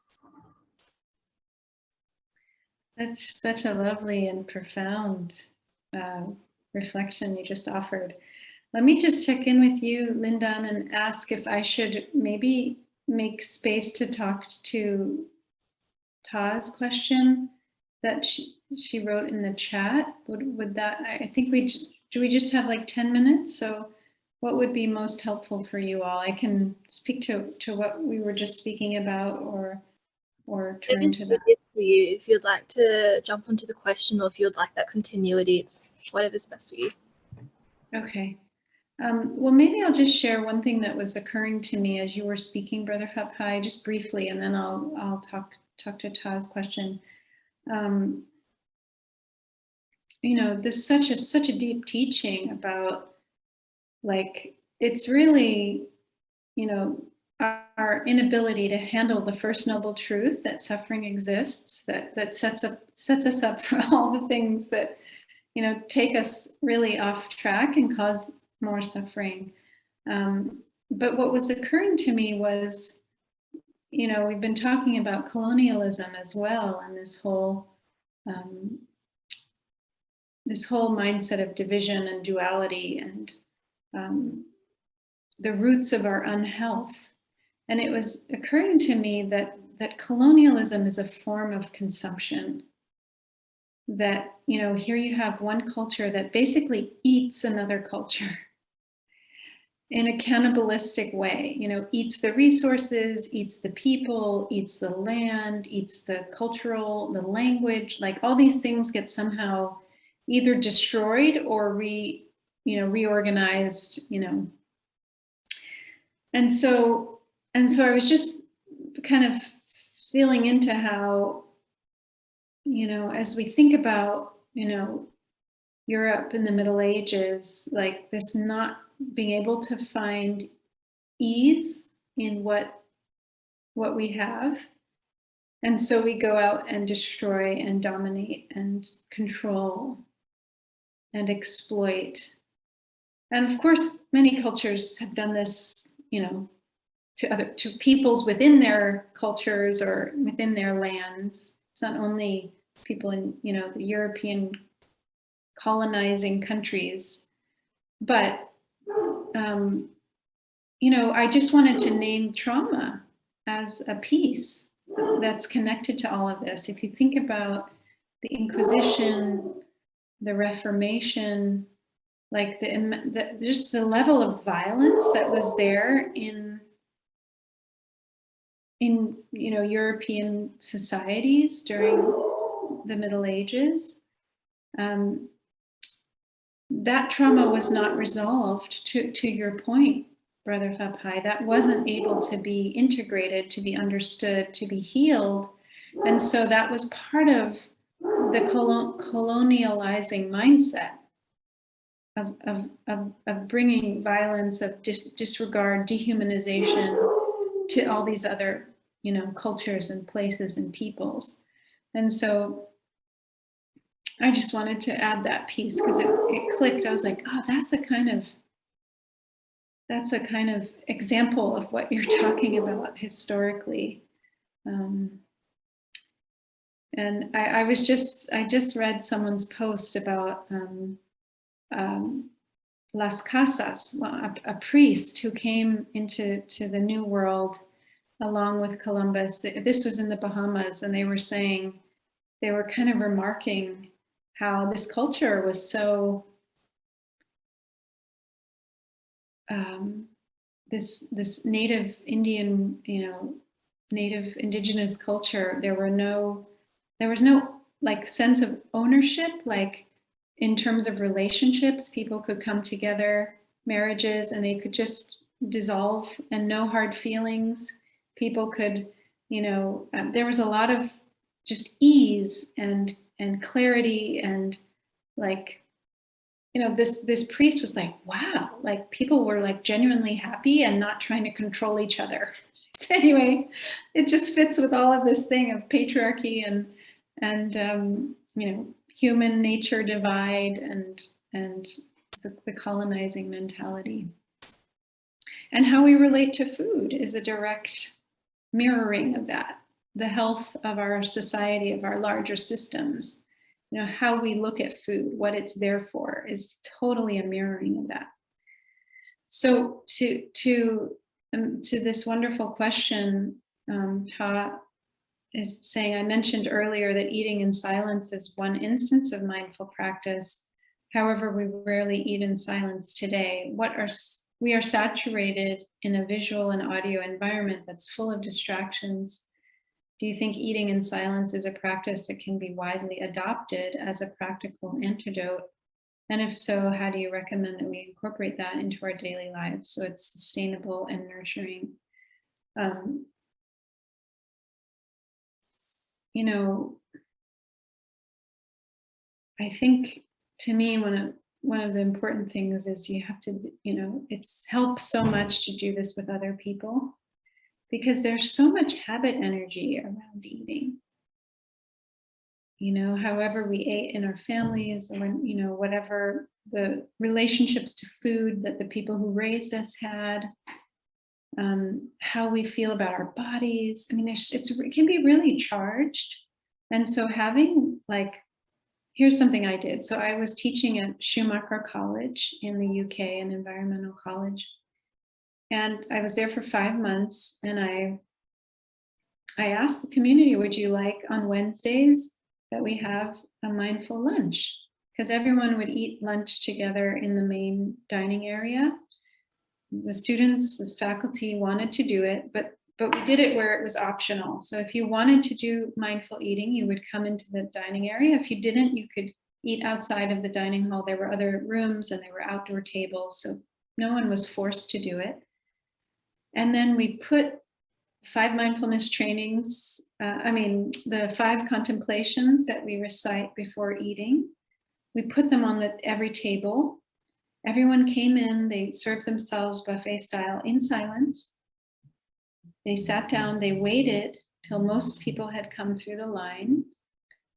Speaker 4: That's such a lovely and profound reflection you just offered. Let me just check in with you, Lindan, and ask if I should maybe make space to talk to Ta's question that she wrote in the chat. Would that, I think do we just have like 10 minutes? So what would be most helpful for you all? I can speak to what we were just speaking about, or turn to that.
Speaker 2: For you, if you'd like to jump onto the question, or if you'd like that continuity, it's whatever's best for you.
Speaker 4: Okay. Well, maybe I'll just share one thing that was occurring to me as you were speaking, Brother Phap, just briefly, and then I'll talk to Ta's question. You know, there's such a deep teaching about, like, it's really, you know, our inability to handle the first noble truth that suffering exists, that sets us up for all the things that, you know, take us really off track and cause more suffering. But what was occurring to me was, you know, we've been talking about colonialism as well, and this whole mindset of division and duality, and the roots of our unhealth. And it was occurring to me that colonialism is a form of consumption. That, you know, here you have one culture that basically eats another culture in a cannibalistic way, you know, eats the resources, eats the people, eats the land, eats the cultural, the language, like all these things get somehow either destroyed or reorganized, you know. And so I was just kind of feeling into how, you know, as we think about, you know, Europe in the Middle Ages, like this not being able to find ease in what we have. And so we go out and destroy and dominate and control and exploit. And of course, many cultures have done this, you know, to peoples within their cultures or within their lands. It's not only people in, you know, the European colonizing countries, but you know, I just wanted to name trauma as a piece that's connected to all of this. If you think about the Inquisition, the Reformation, like just the level of violence that was there in you know, European societies during the Middle Ages, that trauma was not resolved, to your point, Brother Phap. That wasn't able to be integrated, to be understood, to be healed. And so that was part of the colonializing mindset of bringing violence, of disregard, dehumanization to all these other, you know, cultures and places and peoples. And so I just wanted to add that piece because it clicked. I was like, oh, that's a kind of example of what you're talking about historically. And I just read someone's post about Las Casas, a priest who came into the New World along with Columbus. This was in the Bahamas, and they were saying, they were kind of remarking how this culture was so, this native Indian, you know, native indigenous culture, there was no like sense of ownership, like in terms of relationships, people could come together, marriages, and they could just dissolve and no hard feelings. People could, you know, there was a lot of just ease and clarity, and like, you know, this priest was like, wow, like people were like genuinely happy and not trying to control each other. So anyway, it just fits with all of this thing of patriarchy and you know, human nature divide and the colonizing mentality. And how we relate to food is a direct mirroring of that. The health of our society, of our larger systems, you know, how we look at food, what it's there for, is totally a mirroring of that. So to this wonderful question, Ta is saying, I mentioned earlier that eating in silence is one instance of mindful practice. However, we rarely eat in silence today. We are saturated in a visual and audio environment that's full of distractions. Do you think eating in silence is a practice that can be widely adopted as a practical antidote? And if so, how do you recommend that we incorporate that into our daily lives so it's sustainable and nurturing? You know, I think to me, one of the important things is you have to, you know, it's helps so much to do this with other people, because there's so much habit energy around eating. You know, however we ate in our families, or, you know, whatever the relationships to food that the people who raised us had, how we feel about our bodies. I mean, it can be really charged. And so having, like, here's something I did. So I was teaching at Schumacher College in the UK, an environmental college. And I was there for 5 months, and I asked the community, would you like on Wednesdays that we have a mindful lunch? Because everyone would eat lunch together in the main dining area. The students, the faculty wanted to do it, but we did it where it was optional. So if you wanted to do mindful eating, you would come into the dining area. If you didn't, you could eat outside of the dining hall. There were other rooms and there were outdoor tables, so no one was forced to do it. And then we put 5 mindfulness trainings, the 5 contemplations that we recite before eating. We put them on every table. Everyone came in, they served themselves buffet style in silence. They sat down, they waited till most people had come through the line.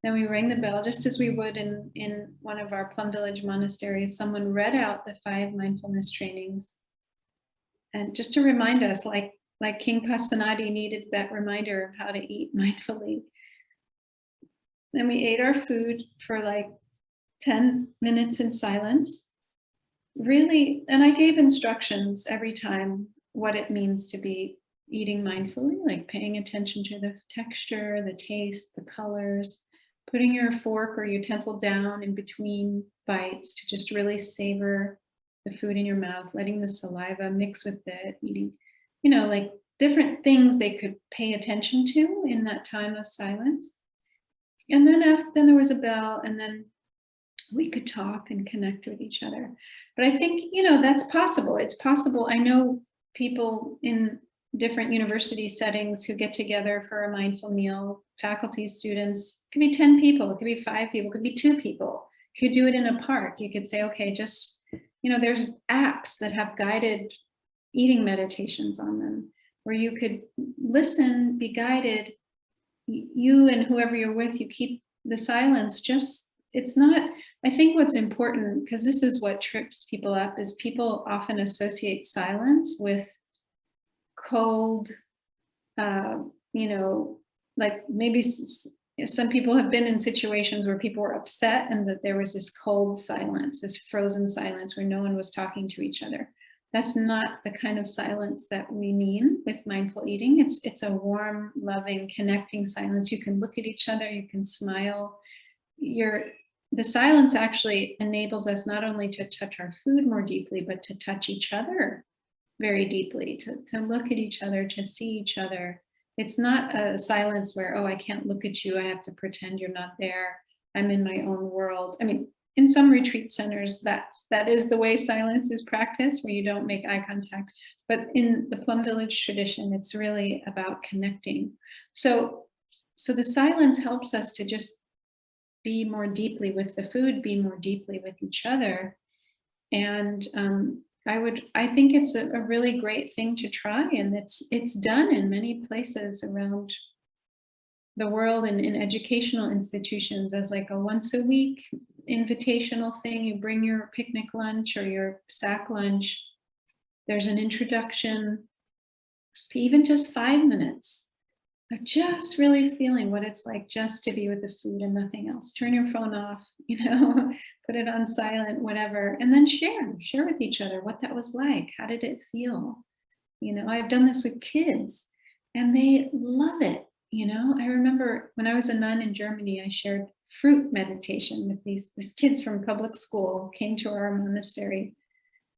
Speaker 4: Then we rang the bell, just as we would in one of our Plum Village monasteries. Someone read out the 5 mindfulness trainings. And just to remind us, like King Pasenadi needed that reminder of how to eat mindfully. Then we ate our food for like 10 minutes in silence. Really, and I gave instructions every time what it means to be eating mindfully, like paying attention to the texture, the taste, the colors, putting your fork or utensil down in between bites to just really savor the food in your mouth, letting the saliva mix with it, eating, like different things they could pay attention to in that time of silence. And then there was a bell, and then we could talk and connect with each other. But I think, that's possible. It's possible. I know people in different university settings who get together for a mindful meal, faculty, students. It could be 10 people, it could be 5 people, it could be 2 people. You could do it in a park. You could say, okay, just, there's apps that have guided eating meditations on them, where you could listen, be guided. You and whoever you're with, you keep the silence. It's not, I think what's important, because this is what trips people up, is people often associate silence with cold, like maybe some people have been in situations where people were upset and that there was this cold silence, this frozen silence where no one was talking to each other. That's not the kind of silence that we mean with mindful eating. It's a warm, loving, connecting silence. You can look at each other, you can smile. The silence actually enables us not only to touch our food more deeply, but to touch each other very deeply, to look at each other, to see each other. It's not a silence where, oh, I can't look at you, I have to pretend you're not there, I'm in my own world. I mean, in some retreat centers, that is the way silence is practiced, where you don't make eye contact. But in the Plum Village tradition, it's really about connecting. So the silence helps us to just be more deeply with the food, be more deeply with each other. And I think it's a really great thing to try, and it's done in many places around the world and in educational institutions as like a once a week invitational thing. You bring your picnic lunch or your sack lunch. There's an introduction, even just 5 minutes of just really feeling what it's like just to be with the food and nothing else. Turn your phone off, put it on silent, whatever, and then share with each other what that was like. How did it feel? I've done this with kids and they love it. I remember when I was a nun in Germany, I shared fruit meditation with these kids from public school, came to our monastery.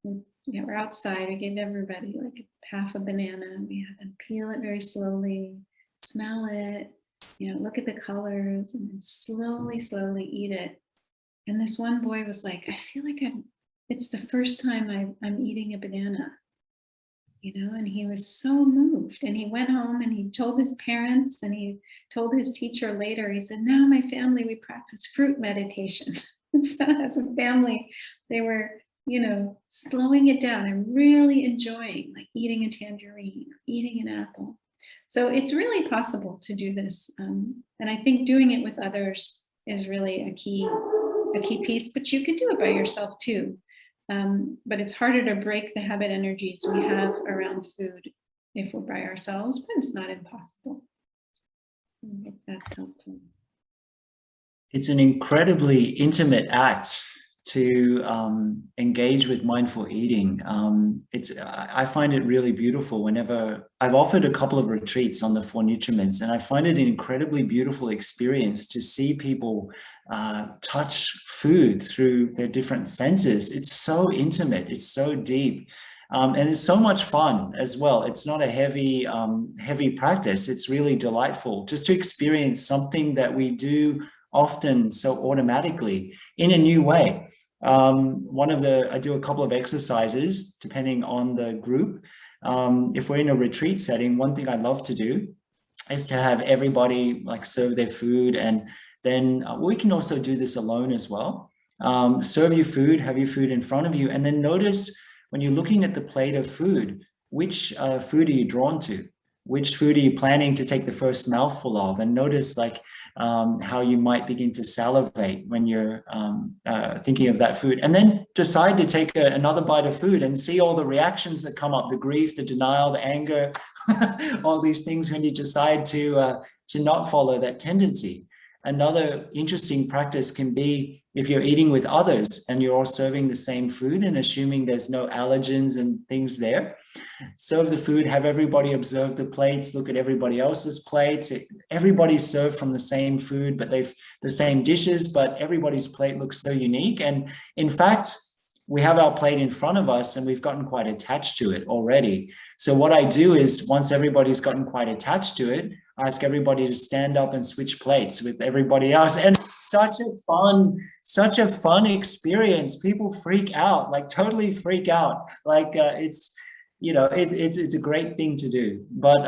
Speaker 4: We're outside. I gave everybody like half a banana. We had them peel it very slowly, smell it, look at the colors, and then slowly eat it. And this one boy was like, I feel like it's the first time I'm eating a banana, and he was so moved. And he went home and he told his parents, and he told his teacher later, he said, now my family, we practice fruit meditation. And so as a family, they were, slowing it down and really enjoying, like eating a tangerine, eating an apple. So it's really possible to do this. And I think doing it with others is really a key piece, but you can do it by yourself too. But it's harder to break the habit energies we have around food if we're by ourselves, but it's not impossible. I hope that's helpful.
Speaker 3: It's an incredibly intimate act to engage with mindful eating. I find it really beautiful whenever I've offered a couple of retreats on the 4 nutriments, and I find it an incredibly beautiful experience to see people touch food through their different senses. It's so intimate, it's so deep. And it's so much fun as well. It's not a heavy practice. It's really delightful just to experience something that we do often so automatically in a new way. I do a couple of exercises depending on the group. If we're in a retreat setting, one thing I love to do is to have everybody like serve their food, and then we can also do this alone as well. Serve your food, have your food in front of you, and then notice when you're looking at the plate of food, which food are you drawn to? Which food are you planning to take the first mouthful of? And notice like how you might begin to salivate when you're thinking of that food, and then decide to take another bite of food and see all the reactions that come up, the grief, the denial, the anger, all these things when you decide to not follow that tendency. Another interesting practice can be if you're eating with others and you're all serving the same food and assuming there's no allergens and things there. Serve the food, have everybody observe the plates, look at everybody else's plates. Everybody's served from the same food, but they've the same dishes, but everybody's plate looks so unique. And in fact, we have our plate in front of us and we've gotten quite attached to it already. So what I do is once everybody's gotten quite attached to it, I ask everybody to stand up and switch plates with everybody else. And it's such a fun experience. People freak out, like totally freak out. Like it's a great thing to do. But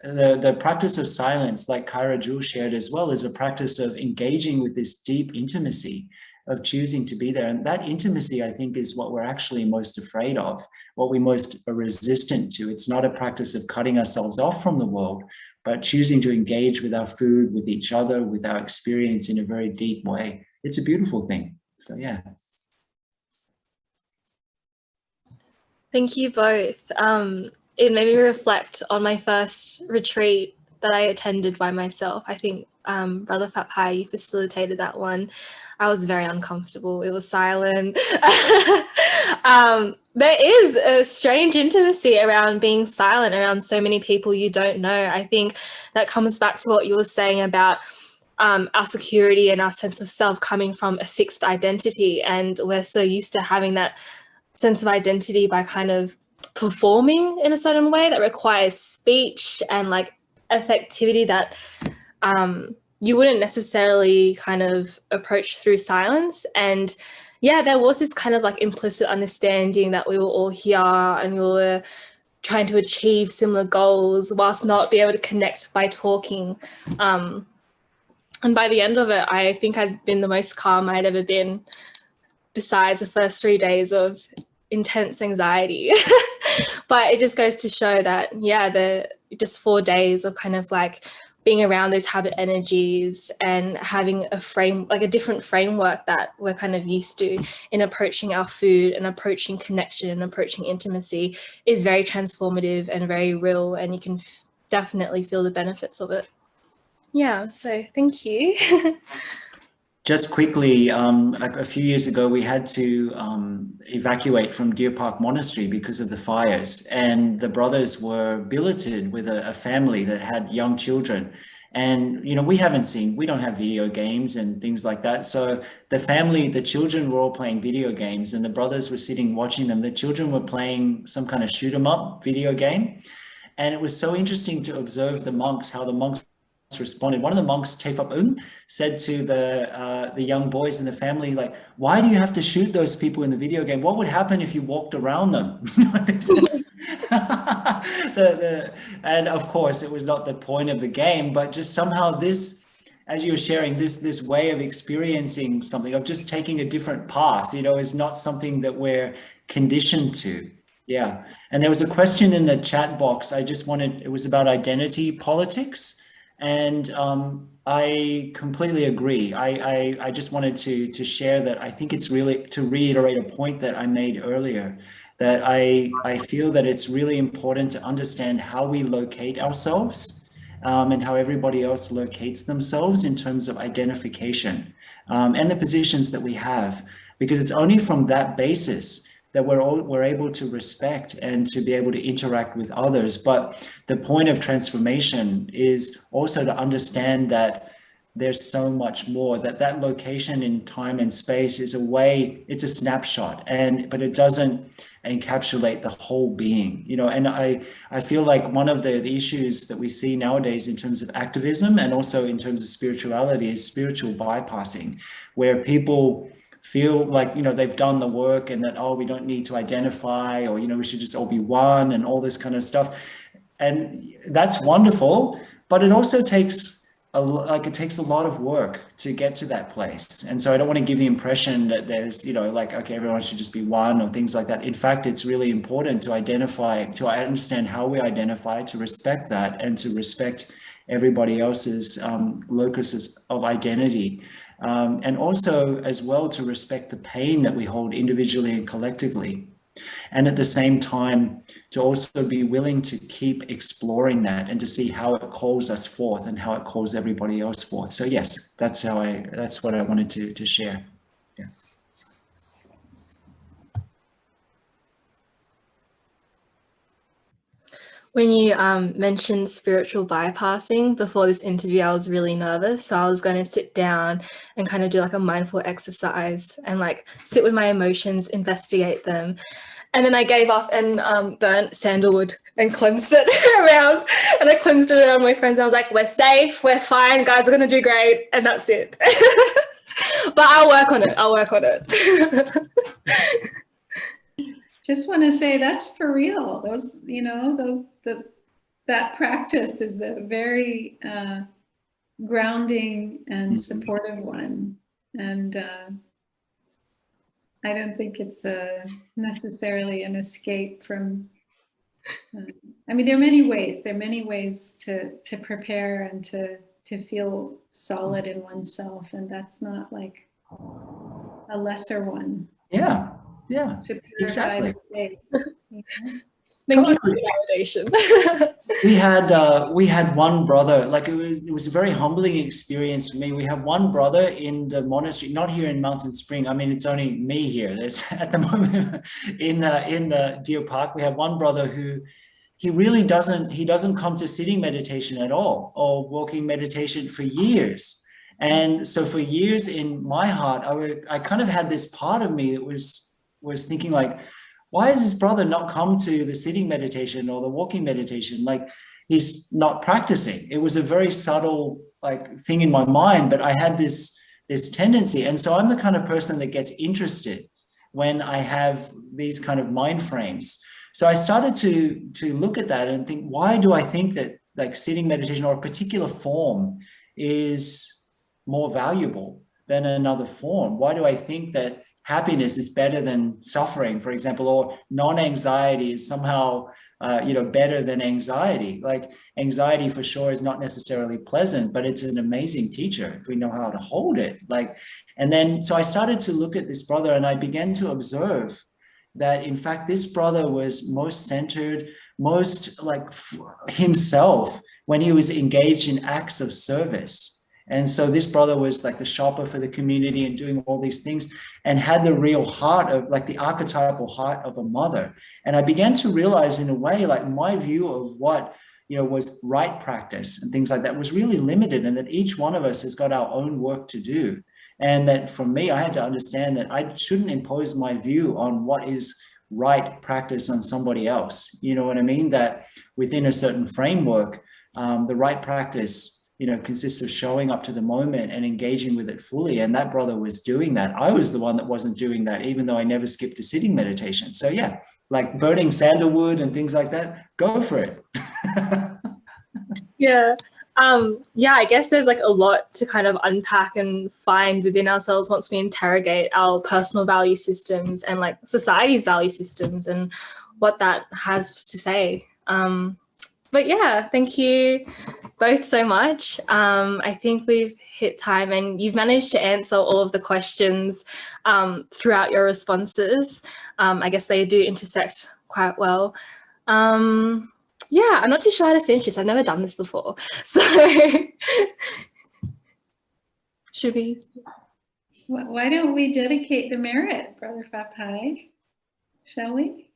Speaker 3: the practice of silence, like Kaira Jewel shared as well, is a practice of engaging with this deep intimacy, of choosing to be there. And that intimacy, I think, is what we're actually most afraid of, what we most are resistant to. It's not a practice of cutting ourselves off from the world, but choosing to engage with our food, with each other, with our experience in a very deep way. It's a beautiful thing. So, yeah.
Speaker 2: Thank you both. It made me reflect on my first retreat that I attended by myself. I think Brother Phap, you facilitated that one. I was very uncomfortable. It was silent. There is a strange intimacy around being silent around so many people you don't know. I think that comes back to what you were saying about our security and our sense of self coming from a fixed identity. And we're so used to having that sense of identity by kind of performing in a certain way that requires speech and like affectivity that you wouldn't necessarily kind of approach through silence. And yeah, there was this kind of like implicit understanding that we were all here and we were trying to achieve similar goals whilst not be able to connect by talking. And by the end of it, I think I'd been the most calm I'd ever been, besides the first 3 days of intense anxiety. But it just goes to show that, yeah, the just 4 days of kind of like being around those habit energies and having a different framework that we're kind of used to in approaching our food and approaching connection and approaching intimacy is very transformative and very real, and you can definitely feel the benefits of it. Yeah, so thank you.
Speaker 3: Just quickly, a few years ago, we had to evacuate from Deer Park Monastery because of the fires, and the brothers were billeted with a family that had young children. And, we don't have video games and things like that. So the children were all playing video games, and the brothers were sitting watching them. The children were playing some kind of shoot 'em up video game. And it was so interesting to observe how the monks responded. One of the monks, Phap, said to the young boys in the family, like, why do you have to shoot those people in the video game? What would happen if you walked around them? And of course, it was not the point of the game, but just somehow this, as you were sharing, this way of experiencing something, of just taking a different path, is not something that we're conditioned to. Yeah. And there was a question in the chat box. It was about identity politics. And I completely agree. I just wanted to share that I think it's really, to reiterate a point that I made earlier, that I feel that it's really important to understand how we locate ourselves and how everybody else locates themselves in terms of identification and the positions that we have. because it's only from that basis that we're able to respect and to be able to interact with others. But the point of transformation is also to understand that there's so much more, that location in time and space is it's a snapshot, but it doesn't encapsulate the whole being, and I feel like one of the issues that we see nowadays in terms of activism and also in terms of spirituality is spiritual bypassing, where people feel like, they've done the work and that, oh, we don't need to identify, or, we should just all be one and all this kind of stuff. And that's wonderful, but it also takes a lot of work to get to that place. And so I don't want to give the impression that there's, okay, everyone should just be one or things like that. In fact, it's really important to understand how we identify, to respect that, and to respect everybody else's locuses of identity. And also as well to respect the pain that we hold individually and collectively. And at the same time, to also be willing to keep exploring that and to see how it calls us forth and how it calls everybody else forth. So yes, that's what I wanted to share. Yeah.
Speaker 2: When you mentioned spiritual bypassing before this interview, I was really nervous. So I was going to sit down and kind of do like a mindful exercise and like sit with my emotions, investigate them. And then I gave up and burnt sandalwood and cleansed it around. And I cleansed it around my friends. I was like, we're safe, we're fine, guys are going to do great. And that's it. But I'll work on it.
Speaker 4: Just want to say that's for real. That practice is a very grounding and supportive one. And I don't think it's necessarily an escape from, I mean, there are many ways. There are many ways to prepare and to feel solid in oneself. And that's not like a lesser one.
Speaker 3: Yeah. To
Speaker 4: purify
Speaker 3: exactly.
Speaker 4: the space.
Speaker 2: Thank you for the validation.
Speaker 3: we had one brother, like it was a very humbling experience for me. We have one brother in the monastery, not here in Mountain Spring. I mean, it's only me here. There's at the moment in the Deer Park, we have one brother who he doesn't come to sitting meditation at all, or walking meditation for years. And so for years in my heart, I kind of had this part of me that was thinking like, why has this brother not come to the sitting meditation or the walking meditation? Like, he's not practicing. It was a very subtle like thing in my mind, but I had this tendency. And so I'm the kind of person that gets interested when I have these kind of mind frames. So I started to look at that and think, why do I think that like sitting meditation or a particular form is more valuable than another form? Why do I think that happiness is better than suffering, for example, or non-anxiety is somehow, better than anxiety? Like, anxiety for sure is not necessarily pleasant, but it's an amazing teacher if we know how to hold it. And then, so I started to look at this brother and I began to observe that, in fact, this brother was most centered, most like himself when he was engaged in acts of service. And so this brother was like the shopper for the community and doing all these things and had the real heart of like the archetypal heart of a mother. And I began to realize in a way, like my view of what, was right practice and things like that was really limited, and that each one of us has got our own work to do. And that for me, I had to understand that I shouldn't impose my view on what is right practice on somebody else. You know what I mean? That within a certain framework, the right practice consists of showing up to the moment and engaging with it fully. And that brother was doing that. I was the one that wasn't doing that, even though I never skipped a sitting meditation. So yeah, like burning sandalwood and things like that, go for it.
Speaker 2: Yeah. I guess there's like a lot to kind of unpack and find within ourselves once we interrogate our personal value systems and like society's value systems and what that has to say. But yeah, thank you both so much. I think we've hit time and you've managed to answer all of the questions throughout your responses. I guess they do intersect quite well. I'm not too sure how to finish this. I've never done this before. So should we?
Speaker 4: Why don't we dedicate the merit, Brother Phap, shall we?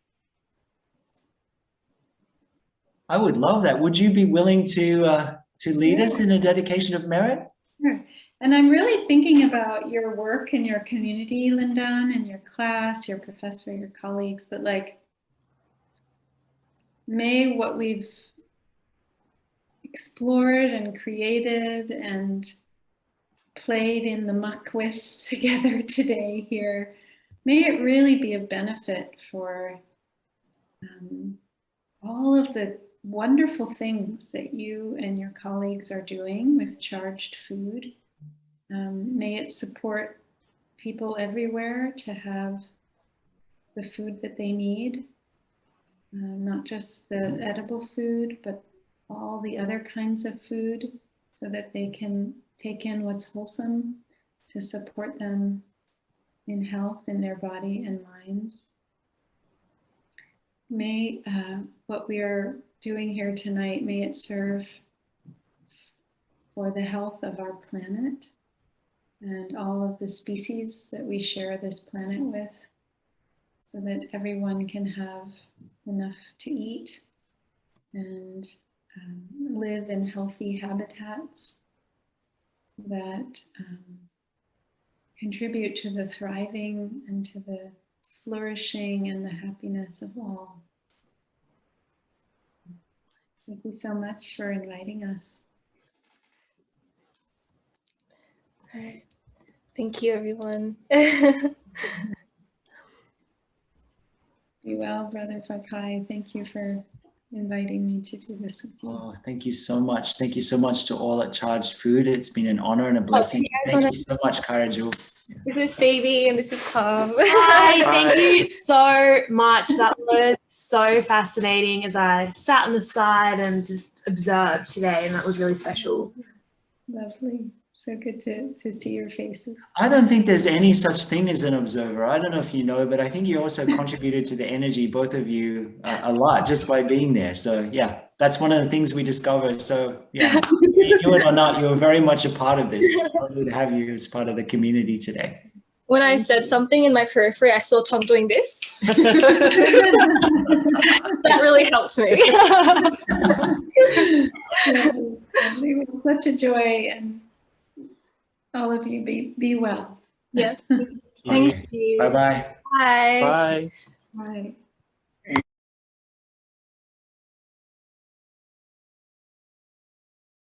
Speaker 3: I would love that. Would you be willing to lead us in a dedication of merit?
Speaker 4: Sure. And I'm really thinking about your work and your community, Lindan, and your class, your professor, your colleagues, but like, may what we've explored and created and played in the muck with together today here, may it really be of benefit for all of the wonderful things that you and your colleagues are doing with charged food. May it support people everywhere to have the food that they need, not just the edible food, but all the other kinds of food, so that they can take in what's wholesome to support them in health in their body and minds. May what we are doing here tonight, may it serve for the health of our planet and all of the species that we share this planet with, so that everyone can have enough to eat and live in healthy habitats that contribute to the thriving and to the flourishing and the happiness of all. Thank you so much for inviting us.
Speaker 2: All right. Thank you, everyone.
Speaker 4: Be well, Brother Phap. Thank you for inviting me to do this with you.
Speaker 3: Oh, thank you so much. Thank you so much to all at Charged Food. It's been an honor and a blessing. Thank you so much, Kaira Jewel.
Speaker 2: This is Phoebe and this is Phap.
Speaker 6: Hi, thank you so much. That was so fascinating as I sat on the side and just observed today, and that was really special.
Speaker 4: Lovely. So good to see your faces.
Speaker 3: I don't think there's any such thing as an observer. I don't know if you know, but I think you also contributed to the energy, both of you, a lot just by being there. So yeah, that's one of the things we discovered. So yeah, you it or not, you're very much a part of this. Lovely to have you as part of the community today.
Speaker 2: When I said something in my periphery, I saw Tom doing this. That really helped me.
Speaker 4: It was such a joy, and all of you be well.
Speaker 2: Yes. Thank you.
Speaker 3: Bye-bye.
Speaker 2: Bye.
Speaker 7: Bye.
Speaker 4: Bye.